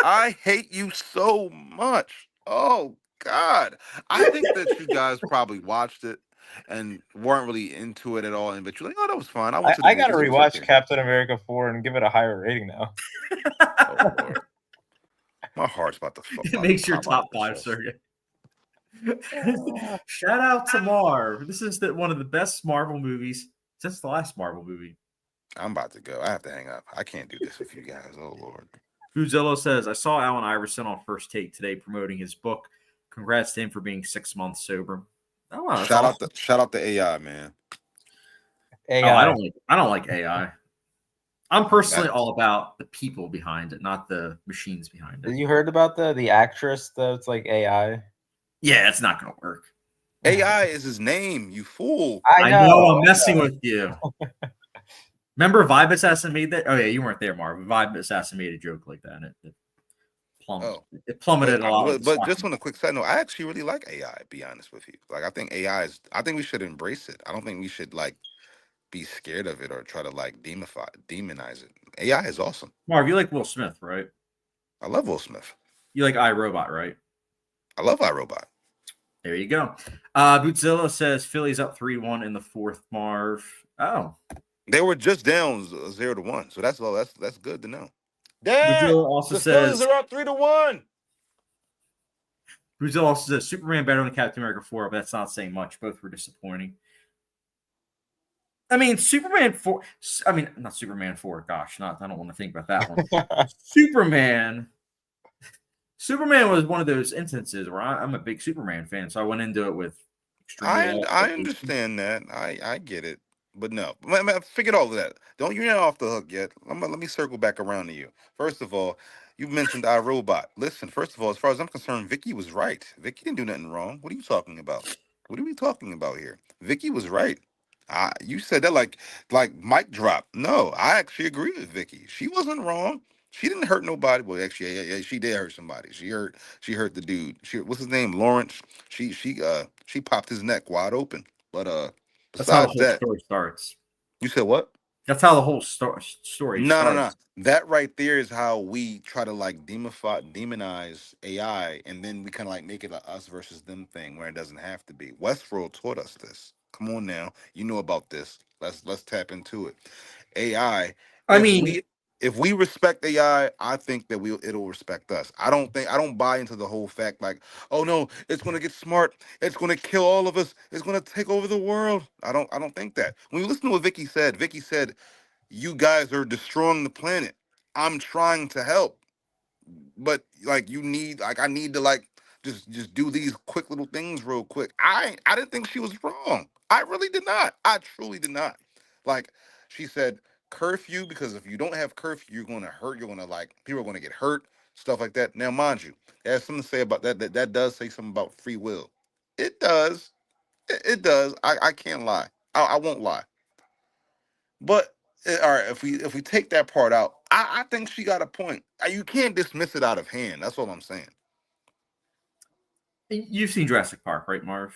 I hate you so much. Oh God. I think that you guys probably watched it and weren't really into it at all. And but you're like, oh, that was fine. I went to the I gotta movies. It was rewatch okay. Captain America 4 and give it a higher rating now. Oh Lord. My heart's about to It makes your pop out of top my 5, chest. Sergey. Shout out to Marv. This is one of the best Marvel movies since the last Marvel movie. I'm about to go. I have to hang up. I can't do this with you guys. Oh Lord. Fuzillo says, I saw Alan Iverson on First Take today promoting his book. Congrats to him for being 6 months sober. Oh wow, that's awesome. Shout out to AI, man. AI. I don't like AI. I'm personally That- all about the people behind it, not the machines behind it. You heard about the actress that's like AI? Yeah, it's not going to work. AI is his name, you fool. I know I'm messing with you. Remember Vibe Assassin made that? Oh yeah, you weren't there, Marv. Vibe Assassin made a joke like that, and it plummeted a lot. But just on a quick side note, I actually really like AI. To be honest with you, like I think I think we should embrace it. I don't think we should like be scared of it or try to like demonize it. AI is awesome. Marv, you like Will Smith, right? I love Will Smith. You like iRobot, right? I love iRobot. There you go. Bootzilla says Philly's up 3-1 in the fourth, Marv. Oh. They were just down 0-1, so that's all. That's good to know. Dad, Bootzilla also the Phillies says are up 3-1. Bootzilla also says Superman better than Captain America 4, but that's not saying much. Both were disappointing. I mean, Superman 4. I mean, not Superman 4. Gosh, I don't want to think about that one. Superman was one of those instances where I'm a big Superman fan, so I went into it with extremely. I understand that. I get it. But no, I figured all of that. You're not off the hook yet. Let me circle back around to you. First of all, you mentioned iRobot. Listen, first of all, as far as I'm concerned, Vicky was right. Vicky didn't do nothing wrong. What are you talking about? What are we talking about here? Vicky was right. You said that like mic drop. No, I actually agree with Vicky. She wasn't wrong. She didn't hurt nobody. Well, actually, yeah, she did hurt somebody. She hurt the dude. What's his name? Lawrence. She popped his neck wide open. But That's how the besides whole that, story starts. you said what? That's how the whole story No. starts. That right there is how we try to like demonize AI, and then we kind of like make it a us versus them thing where it doesn't have to be. Westworld taught us this. Come on now, you know about this. Let's tap into it. AI. I If mean, we respect AI, I think that it'll respect us. I don't buy into the whole fact like, oh no, it's gonna get smart, it's gonna kill all of us, it's gonna take over the world. I don't think that. When you listen to what Vicky said, you guys are destroying the planet. I'm trying to help, but like I need to like just do these quick little things real quick. I didn't think she was wrong. I really did not. I truly did not. Like she said curfew, because if you don't have curfew, you're gonna hurt. You're gonna like people are gonna get hurt. stuff like that. Now, mind you, there's something to say about that. That does say something about free will. It does. It does. I can't lie. I won't lie. But all right, if we take that part out, I think she got a point. You can't dismiss it out of hand. That's all I'm saying. You've seen Jurassic Park, right, Marv?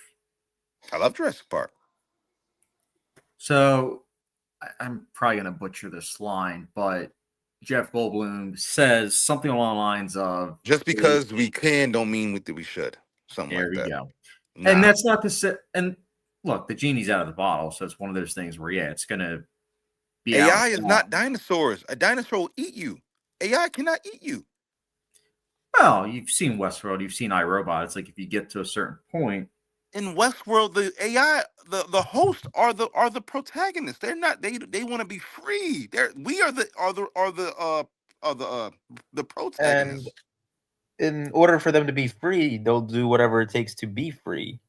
I love Jurassic Park. So I'm probably going to butcher this line, but Jeff Goldblum says something along the lines of, Just because we can don't mean that we should. Something there like we that. go. Nah. And that's not to say, and look, the genie's out of the bottle. So it's one of those things where, yeah, it's going to be AI is not dinosaurs. A dinosaur will eat you. AI cannot eat you. Well, you've seen Westworld, you've seen iRobot. It's like if you get to a certain point. In Westworld, the AI, the hosts are the protagonists. They're not. They want to be free. We are the protagonists. And in order for them to be free, they'll do whatever it takes to be free.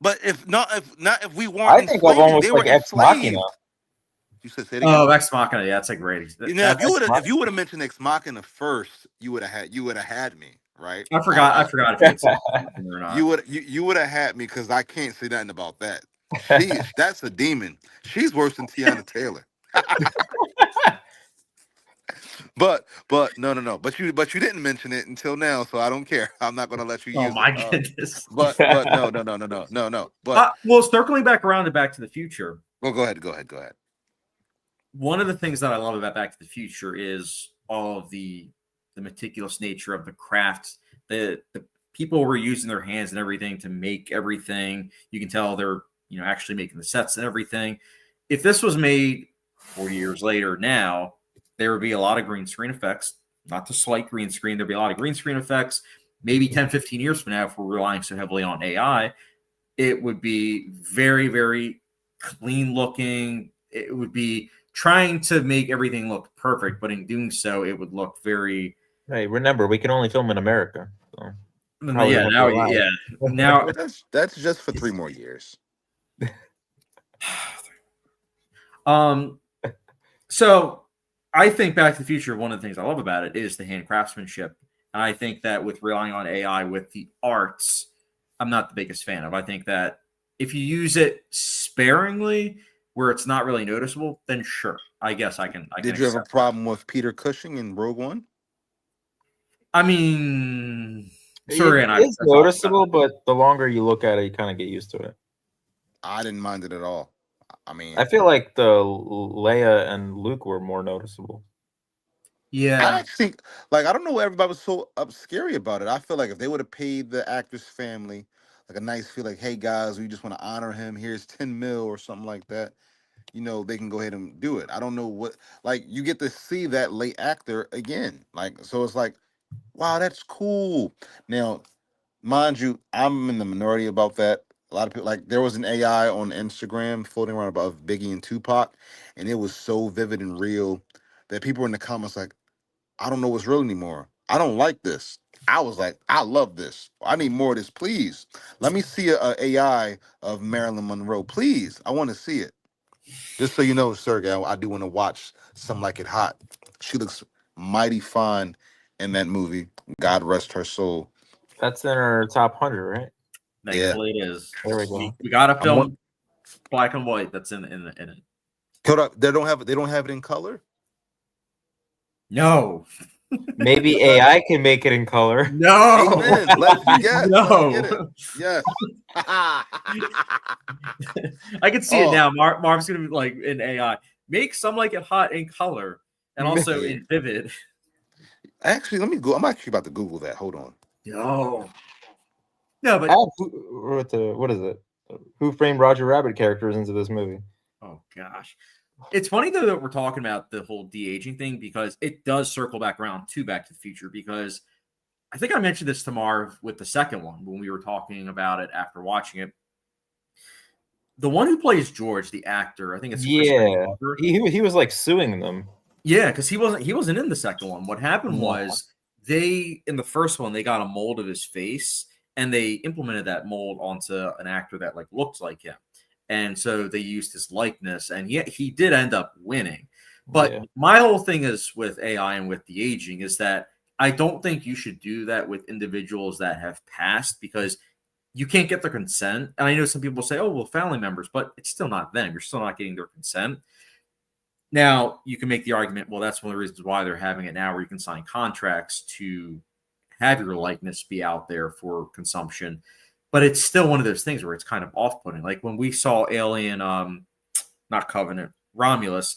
But if we weren't, I think of almost like Ex Machina. You said say it again. Oh, Ex Machina. Yeah, that's a great. You know, if you would have mentioned Ex Machina first, you would have had me, right? I forgot if you had said something or not. You would have had me because I can't say nothing about that. That's a demon. She's worse than Tiana Taylor. But no. But you didn't mention it until now, so I don't care. I'm not gonna let you use it. Oh my goodness. But no. But well, circling back around to Back to the Future. Well, go ahead. One of the things that I love about Back to the Future is all of the meticulous nature of the craft. The people were using their hands and everything to make everything. You can tell they're actually making the sets and everything. If this was made 40 years later now, there would be a lot of green screen effects. Not to slight green screen, there'd be a lot of green screen effects. Maybe 10, 15 years from now, if we're relying so heavily on AI, it would be very, very clean looking. It would be trying to make everything look perfect, but in doing so, it would look very. Hey, remember, we can only film in America. So now that's just for 3 more years. So I think Back to the Future, one of the things I love about it is the hand craftsmanship. And I think that with relying on AI with the arts, I'm not the biggest fan of. I think that if you use it sparingly, where it's not really noticeable, then sure, I guess I can. Did you have a problem with Peter Cushing in Rogue One? I mean, sorry, it's noticeable, but the longer you look at it, you kind of get used to it. I didn't mind it at all. I mean, I feel like the Leia and Luke were more noticeable. Yeah, I think, I don't know why everybody was so scary about it. I feel like if they would have paid the actor's family a nice feel, hey guys, we just want to honor him. Here's 10 mil or something like that. They can go ahead and do it. I don't know what, you get to see that late actor again. So it's wow, that's cool. Now, mind you, I'm in the minority about that. A lot of people, there was an AI on Instagram floating around about Biggie and Tupac, and it was so vivid and real that people were in the comments I don't know what's real anymore. I don't like this. I was I love this. I need more of this, please. Let me see a AI of Marilyn Monroe, please. I want to see it. Just so you know, Sergey, I do want to watch Some Like It Hot. She looks mighty fine in that movie. God rest her soul. That's in our top 100, right? Thankfully, it is. There we go. We got a film black and white that's in it. They don't have it in color? No. Maybe AI can make it in color. No. Amen. No. Yes. I can see it now. Marv's gonna be in AI. Make Some Like It Hot in color and also in vivid. Actually, let me go. I'm actually about to Google that. Hold on. No, but what is it? Who Framed Roger Rabbit characters into this movie? Oh gosh. It's funny though that we're talking about the whole de-aging thing because it does circle back around to Back to the Future, because I think I mentioned this to Marv with the second one when we were talking about it after watching it. The one who plays George, the actor, I think it's he was suing them. Yeah, because he wasn't in the second one. What happened was in the first one they got a mold of his face and they implemented that mold onto an actor that looked like him. And so they used his likeness, and he did end up winning. But my whole thing is with AI and with the aging is that I don't think you should do that with individuals that have passed because you can't get their consent. And I know some people say, oh, well, family members, but it's still not them. You're still not getting their consent. Now, you can make the argument, well, that's one of the reasons why they're having it now, where you can sign contracts to have your likeness be out there for consumption. But it's still one of those things where it's kind of off-putting. Like when we saw Alien, not Covenant, Romulus,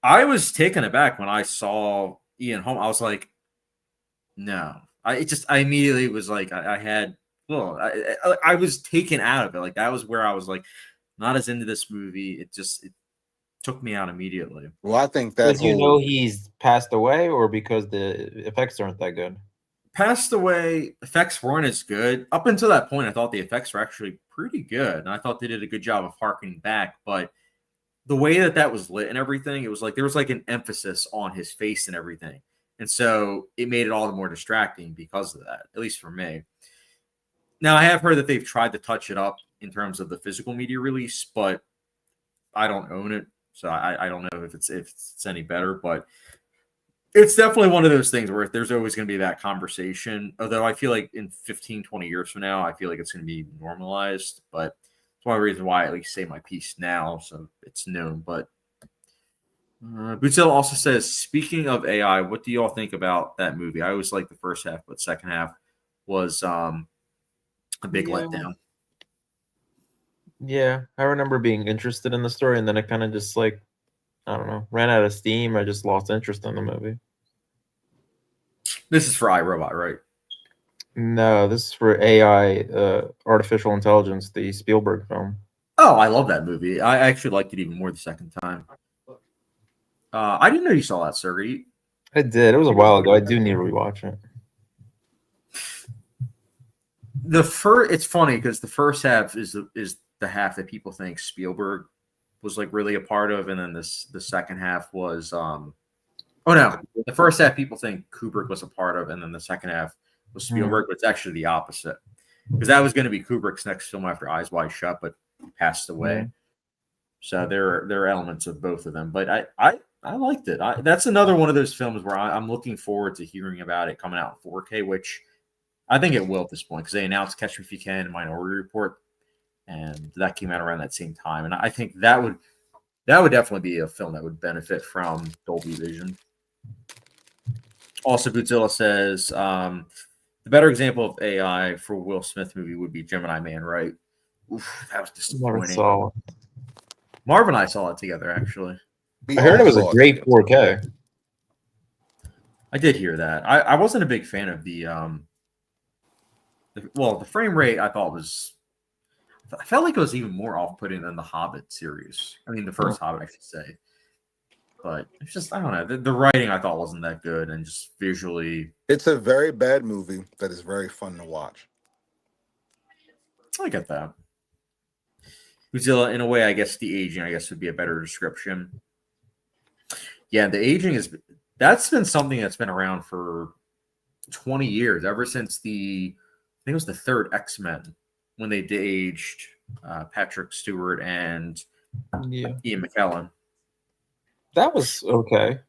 I was taken aback when I saw Ian Holm. I was like, no. I immediately was like, I was taken out of it. Like that was where I was like, not as into this movie. It took me out immediately. Well, I think that Because he's passed away, or because the effects aren't that good. Passed away, effects weren't as good. Up until that point, I thought the effects were actually pretty good. And I thought they did a good job of harkening back. But the way that was lit and everything, it was like there was like an emphasis on his face and everything. And so it made it all the more distracting because of that, at least for me. Now, I have heard that they've tried to touch it up in terms of the physical media release, but I don't own it. So I don't know if it's any better, but it's definitely one of those things where there's always going to be that conversation. Although I feel like in 15, 20 years from now, I feel like it's going to be normalized. But it's one reason why I at least say my piece now, so it's known. But Bootzilla also says, speaking of AI, what do you all think about that movie? I always liked the first half, but second half was a big letdown. Yeah, I remember being interested in the story, and then it kind of just like, I don't know, ran out of steam. I just lost interest in the movie. This is for iRobot, right? No, this is for AI, artificial intelligence, the Spielberg film. Oh, I love that movie. I actually liked it even more the second time. I didn't know you saw that, Sergey. I did. It was a while ago. I do need to rewatch it. It's funny because the first half is the half that people think Spielberg was like really a part of, and then the second half was the first half people think Kubrick was a part of, and then the second half was Spielberg, but it's actually the opposite, because that was going to be Kubrick's next film after Eyes Wide Shut, but he passed away. So there are elements of both of them, but I liked it. That's another one of those films where I'm looking forward to hearing about it coming out in 4K, which I think it will at this point, because they announced Catch Me If You Can and Minority Report, and that came out around that same time. And I think that would definitely be a film that would benefit from Dolby Vision. Also, Bootzilla says the better example of AI for Will Smith movie would be Gemini Man, right? Oof, that was disappointing. Marv and I saw it together, actually. I heard it was a great 4K. I did hear that. I wasn't a big fan of the frame rate. I felt like it was even more off-putting than the Hobbit series. I mean, the first Hobbit, I should say. But it's just, I don't know. The writing I thought wasn't that good, and just visually, it's a very bad movie that is very fun to watch. I get that. Godzilla, in a way, I guess the aging, would be a better description. Yeah, the aging that's been something that's been around for 20 years, ever since I think it was the third X-Men, when they de-aged Patrick Stewart and Ian McKellen. That was okay.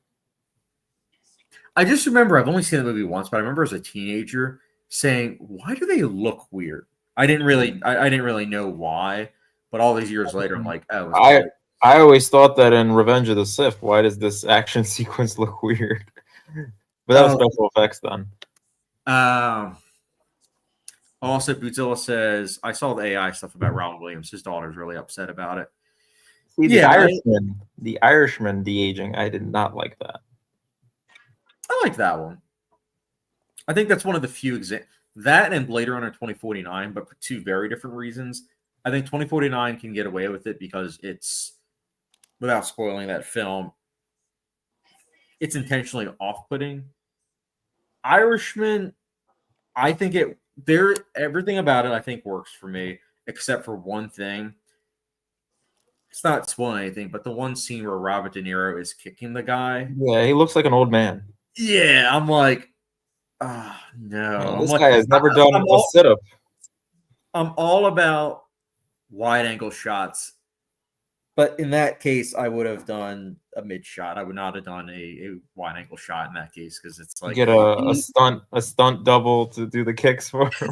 I just remember, I've only seen the movie once, but I remember as a teenager saying, why do they look weird? I didn't really know why, but all these years later, I'm like, oh. I always thought that in Revenge of the Sith, why does this action sequence look weird? But that was special effects then. Also, Bootzilla says, I saw the AI stuff about Robin Williams. His daughter's really upset about it. See, the Irishman de-aging, I did not like that. I like that one. I think that's one of the few examples. That and Blade Runner 2049, but for two very different reasons. I think 2049 can get away with it because it's, without spoiling that film, it's intentionally off-putting. Irishman, I think everything about it, I think, works for me, except for one thing. It's not spoiling anything, but the one scene where Robert De Niro is kicking the guy. Yeah, he looks like an old man. Yeah, I'm like, oh, no. Man, this guy has never done a sit-up. I'm all about wide-angle shots But in that case, I would have done a mid shot. I would not have done a wide angle shot in that case because it's like Get a stunt double to do the kicks for him.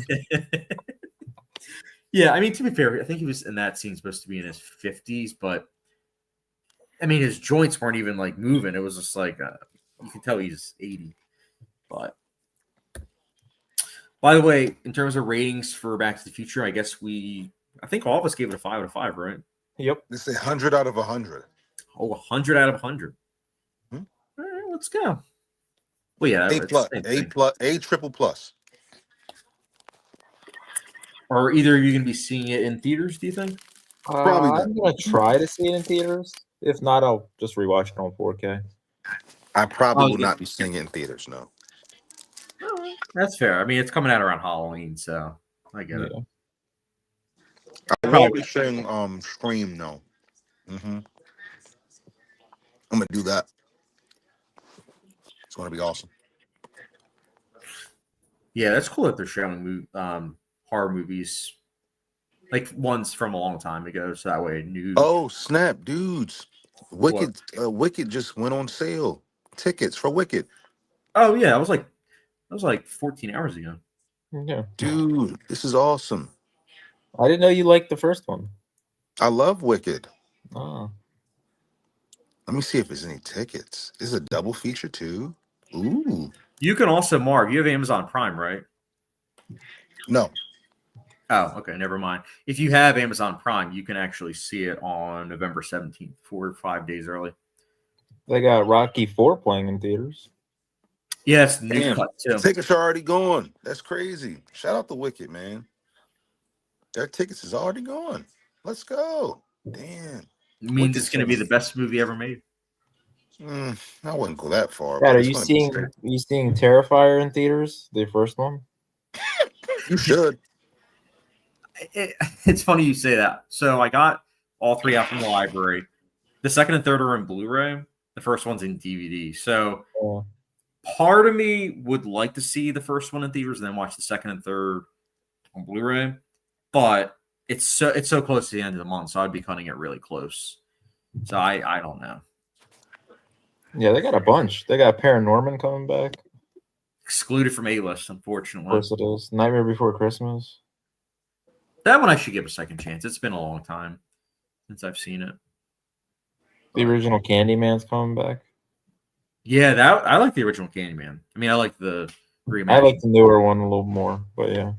Yeah, I mean, to be fair, I think he was in that scene supposed to be in his 50s, but I mean, his joints weren't even like moving. It was just like you can tell he's 80. But by the way, in terms of ratings for Back to the Future, I think all of us gave it a 5 out of 5, right? Yep. This is 100 out of 100. Oh, 100 out of 100. Hmm? All right, let's go. Well, yeah, A plus, A triple plus. Are either of you going to be seeing it in theaters, do you think? Probably not. I'm gonna try to see it in theaters. If not, I'll just rewatch it on 4K. I probably will not be seeing it in theaters. No. All right, that's fair. I mean, it's coming out around Halloween, so I get it. I will be saying Scream. No. I'm gonna do that. It's gonna be awesome. Yeah, that's cool that they're showing horror movies, like ones from a long time ago, so that way new. Oh snap, dudes! Wicked just went on sale. Tickets for Wicked. Oh yeah, that was like 14 hours ago. Yeah, dude, this is awesome. I didn't know you liked the first one. I love Wicked. Oh. Let me see if there's any tickets. This is a double feature too. Ooh. You can also, Marv, you have Amazon Prime, right? No. Oh, okay, never mind. If you have Amazon Prime, you can actually see it on November 17th, 4 or 5 days early. They got Rocky 4 playing in theaters. Yes, new cut too. Tickets are already gone. That's crazy. Shout out to Wicked, man. Their tickets is already gone. Let's go. Damn. It means it's going to be the best movie ever made. I wouldn't go that far. Dad, are you seeing Terrifier in theaters? The first one? You should. It's funny you say that. So I got all 3 out from the library. The second and third are in Blu-ray. The first one's in DVD. So part of me would like to see the first one in theaters and then watch the second and third on Blu-ray. But it's so close to the end of the month, so I'd be cutting it really close. So I don't know. Yeah, they got a bunch. They got Paranorman coming back. Excluded from A-list, unfortunately. Of course it is. Nightmare Before Christmas. That one I should give a second chance. It's been a long time since I've seen it. The original Candyman's coming back. Yeah, I like the original Candyman. I mean, I like the remake. I like the newer one a little more, but yeah.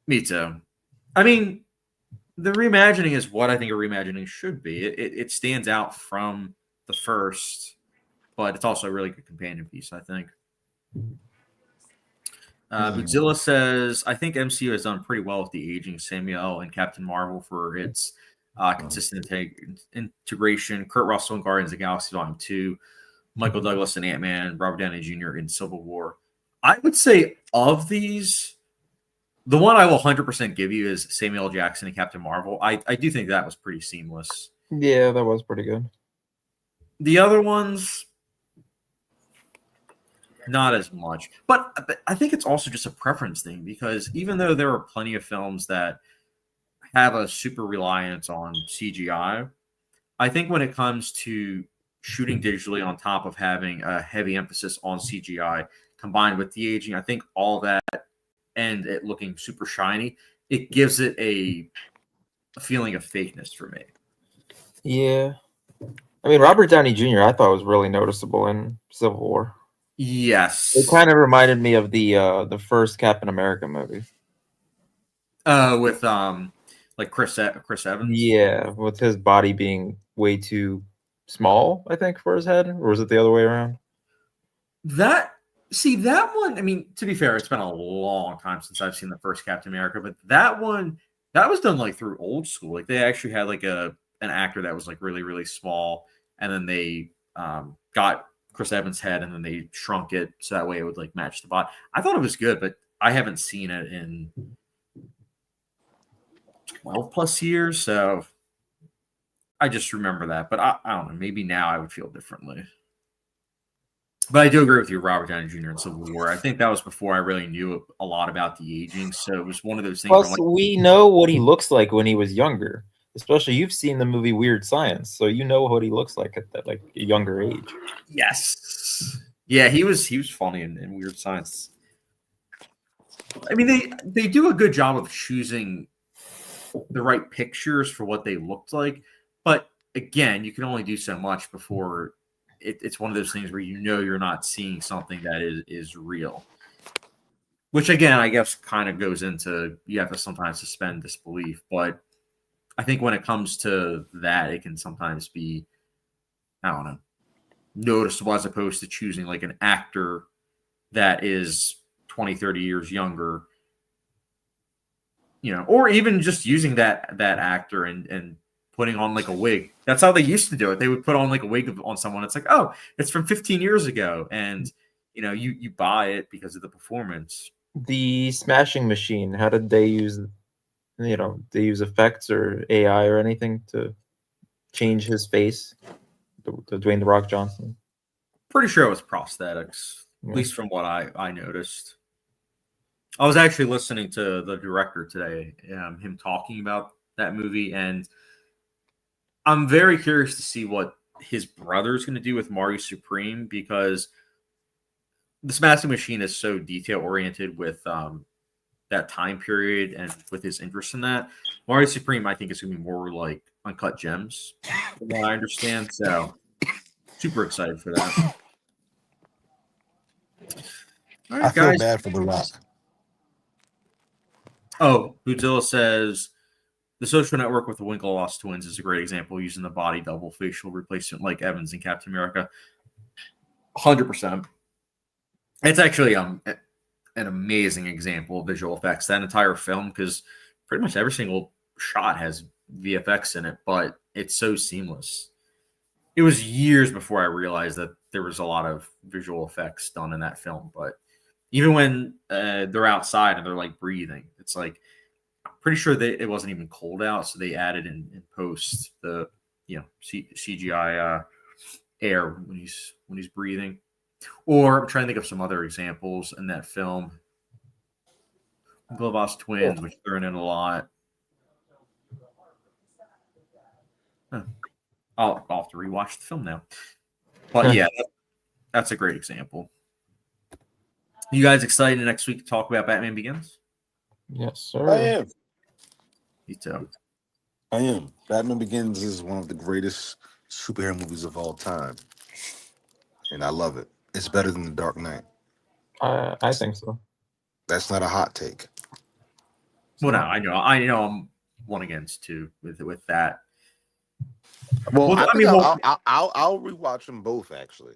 Me too. I mean, the reimagining is what I think a reimagining should be. It stands out from the first, but it's also a really good companion piece, I think. Godzilla says, I think MCU has done pretty well with the aging Samuel and Captain Marvel for its consistent integration. Kurt Russell in Guardians of the Galaxy Volume 2, Michael Douglas in Ant-Man, Robert Downey Jr. in Civil War. I would say of these, the one I will 100% give you is Samuel L. Jackson and Captain Marvel. I do think that was pretty seamless. Yeah, that was pretty good. The other ones, not as much. But I think it's also just a preference thing because even though there are plenty of films that have a super reliance on CGI, I think when it comes to shooting digitally on top of having a heavy emphasis on CGI combined with the aging, I think all that and it looking super shiny, it gives it a feeling of fakeness for me. Yeah. I mean, Robert Downey Jr. I thought was really noticeable in Civil War. Yes. It kind of reminded me of the first Captain America movie. With like Chris Evans. Yeah, with his body being way too small, I think, for his head, or was it the other way around? That one, I mean, to be fair, it's been a long time since I've seen the first Captain America, but that one, that was done like through old school. Like they actually had like an actor that was like really, really small, and then they got Chris Evans' head and then they shrunk it so that way it would like match the body. I thought it was good, but I haven't seen it in 12 plus years, so I just remember that. But I don't know, maybe now I would feel differently. But I do agree with you, Robert Downey Jr. in Civil War. I think that was before I really knew a lot about the aging, so it was one of those things. Plus, we know what he looks like when he was younger. Especially you've seen the movie Weird Science, so you know what he looks like at that like a younger age. Yes. Yeah, he was funny in Weird Science. I mean, they do a good job of choosing the right pictures for what they looked like, but again, you can only do so much before it's one of those things where you're not seeing something that is real. Which again, I guess kind of goes into you have to sometimes suspend disbelief, but I think when it comes to that, it can sometimes be, I don't know, noticeable as opposed to choosing like an actor that is 20, 30 years younger, or even just using that actor and putting on like a wig. That's how they used to do it. They would put on like a wig on someone. It's like, oh, it's from 15 years ago. And, you buy it because of the performance. The Smashing Machine, how did they use, they use effects or AI or anything to change his face, to Dwayne The Rock Johnson? Pretty sure it was prosthetics, at least from what I noticed. I was actually listening to the director today, him talking about that movie, and I'm very curious to see what his brother's going to do with Mario Supreme, because the Smashing Machine is so detail oriented with that time period and with his interest in that. Mario Supreme, I think, is going to be more like Uncut Gems, from what I understand. So, super excited for that. All right, I feel guys. bad for The Rock. Oh, Bootzilla says The Social Network with the Winklevoss twins is a great example using the body double facial replacement like Evans in Captain America. 100%. It's actually an amazing example of visual effects. That entire film, because pretty much every single shot has VFX in it, but it's so seamless. It was years before I realized that there was a lot of visual effects done in that film, but even when they're outside and they're like breathing, it's like, I'm pretty sure that it wasn't even cold out, so they added in post the CGI air when he's breathing. Or I'm trying to think of some other examples in that film. Winklevoss twins, which they're in a lot. Huh. I'll have to rewatch the film now. But yeah, that's a great example. You guys excited next week to talk about Batman Begins? Yes, sir. I am. Me too. I am. Batman Begins is one of the greatest superhero movies of all time, and I love it. It's better than The Dark Knight. I think so. That's not a hot take. Well, no, I know. I'm one against two with that. Well, I think well, I'll rewatch them both actually.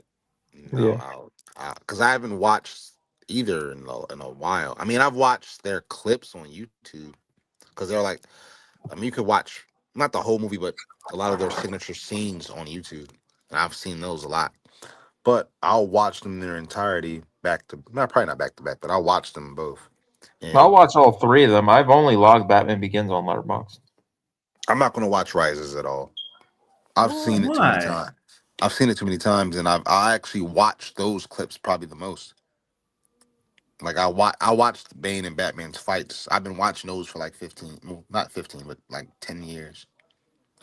Because I haven't watched either in a while. I mean, I've watched their clips on YouTube because they're like, I mean, you could watch not the whole movie, but a lot of their signature scenes on YouTube, and I've seen those a lot. But I'll watch them in their entirety probably not back to back, but I'll watch them both. And I'll watch all three of them. I've only logged Batman Begins on Letterboxd. I'm not going to watch Rises at all. I've seen it too many times. I've seen it too many times, and I actually watched those clips probably the most. Like I watched Bane and Batman's fights. I've been watching those for like 15, well, not 15, but like 10 years.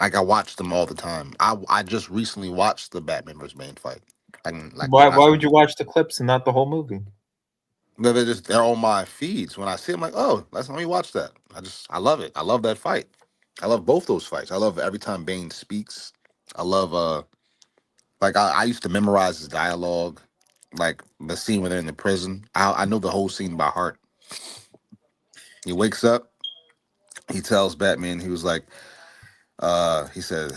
Like I watch them all the time. I just recently watched the Batman vs. Bane fight. Why would you watch the clips and not the whole movie? They're on my feeds. When I see them, like, oh, let me watch that. I love it. I love that fight. I love both those fights. I love every time Bane speaks. I love I used to memorize his dialogue, like the scene when they're in the prison. I know the whole scene by heart. He wakes up. He tells Batman, he was like, he said,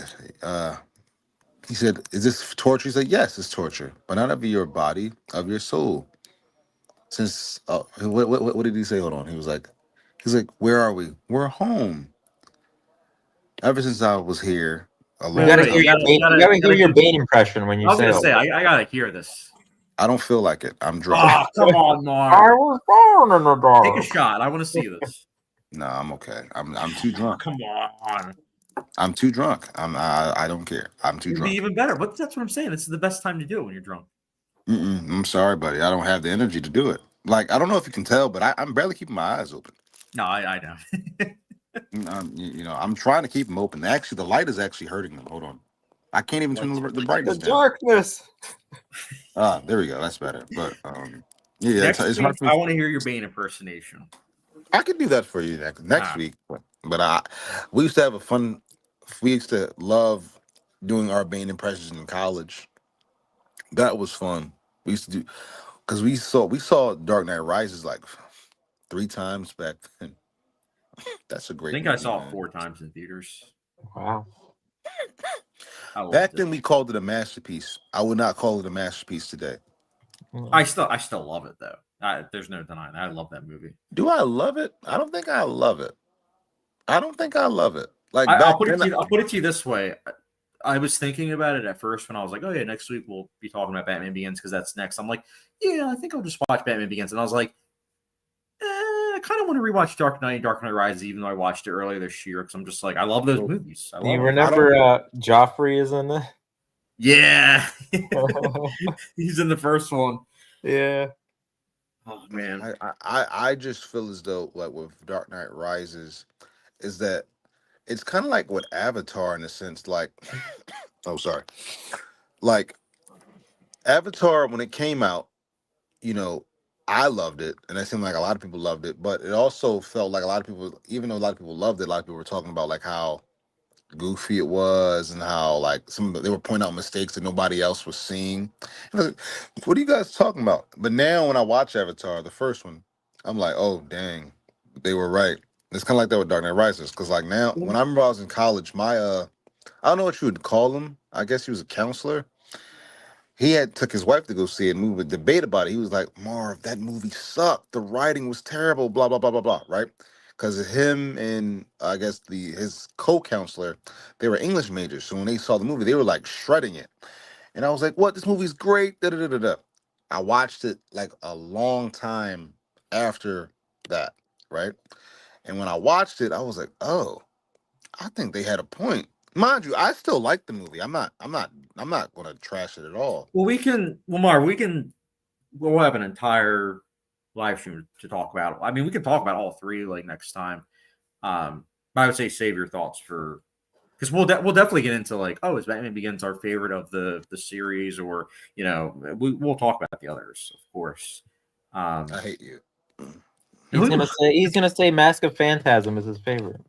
is this torture? He said, yes, it's torture, but not of your body, of your soul. Since what did he say? Hold on. He's like, where are we? We're home. Ever since I was here alone, You gotta hear your Bane impression when you say. I was gonna say, I gotta hear this. I don't feel like it. I'm drunk. Oh, come on, Marv. I was born in the dark. Take a shot. I want to see this. No, I'm okay. I'm too drunk. Come on. I'm too drunk. I don't care. I'm too It'd drunk. be even better. But that's what I'm saying. This is the best time to do it when you're drunk. I'm sorry, buddy. I don't have the energy to do it. Like, I don't know if you can tell, but I'm barely keeping my eyes open. No, I know. I'm trying to keep them open. Actually, the light is actually hurting them. Hold on. I can't even turn the The brightness down. darkness. Ah, there we go. That's better. But yeah, Next it's week, hard for me. I want to hear your Bane impersonation. I could do that for you next Ah, week. But we used to have a fun. We used to love doing our Bane impressions in college. That was fun. We used to do because we saw Dark Knight Rises like 3 times back then. That's a I great think I movie, saw it man. 4 times in theaters. Wow. I Back loved it. then we called it a masterpiece. I would not call it a masterpiece today. I still love it though. There's no denying that. I love that movie. Do I love it? I don't think I love it. I don't think I love it. Like I'll back put it then, to you. I'll put it to you this way. I was thinking about it at first when I was like, "Oh yeah, next week we'll be talking about Batman Begins because that's next." I'm like, "Yeah, I think I'll just watch Batman Begins," and I was like, I kind of want to rewatch Dark Knight Rises, even though I watched it earlier this year because I'm just like, I love those movies. I Do you love them. I don't. remember Joffrey is in there? Yeah, he's in the first one. Yeah. Oh man, I just feel as though like with Dark Knight Rises is that it's kind of like with Avatar in a sense. Like, oh sorry, like Avatar when it came out, you know, I loved it, and it seemed like a lot of people loved it. But it also felt like a lot of people, even though a lot of people loved it, a lot of people were talking about like how goofy it was and how like they were pointing out mistakes that nobody else was seeing. And I was like, what are you guys talking about? But now when I watch Avatar, the first one, I'm like, oh dang, they were right. It's kind of like that with Dark Knight Rises, because like now when I remember I was in college, my I don't know what you would call him. I guess he was a counselor. He had took his wife to go see a movie, debate about it. He was like, Marv, that movie sucked. The writing was terrible, blah, blah, blah, blah, blah, right? Because him and I guess his co-counselor, they were English majors. So when they saw the movie, they were like shredding it. And I was like, what? This movie's great. Da, da, da, da, da. I watched it like a long time after that, right? And when I watched it, I was like, oh, I think they had a point. Mind you, I still like the movie. I'm not gonna trash it at all. well we can. Well, Mark, we'll have an entire live stream to talk about it. I mean, we can talk about all three like next time. But I would say save your thoughts for because we'll definitely get into like, oh, is Batman Begins our favorite of the series, or we'll talk about the others, of course. I hate you. He's gonna say Mask of Phantasm is his favorite.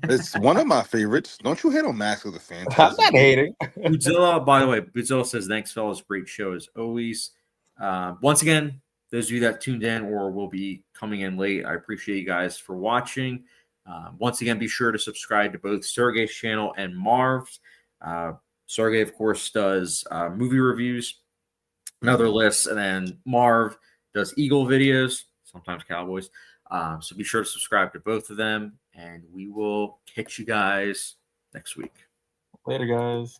It's one of my favorites. Don't you hate on Mask of the I'm Phantasm? not hating. Bootzilla, by the way, Bootzilla says, thanks, fellas. Great show as always. Once again, those of you that tuned in or will be coming in late, I appreciate you guys for watching. Once again, be sure to subscribe to both Sergey's channel and Marv's. Sergey, of course, does movie reviews and other lists, and then Marv does Eagle videos, sometimes Cowboys. So be sure to subscribe to both of them, and we will catch you guys next week. Later, guys.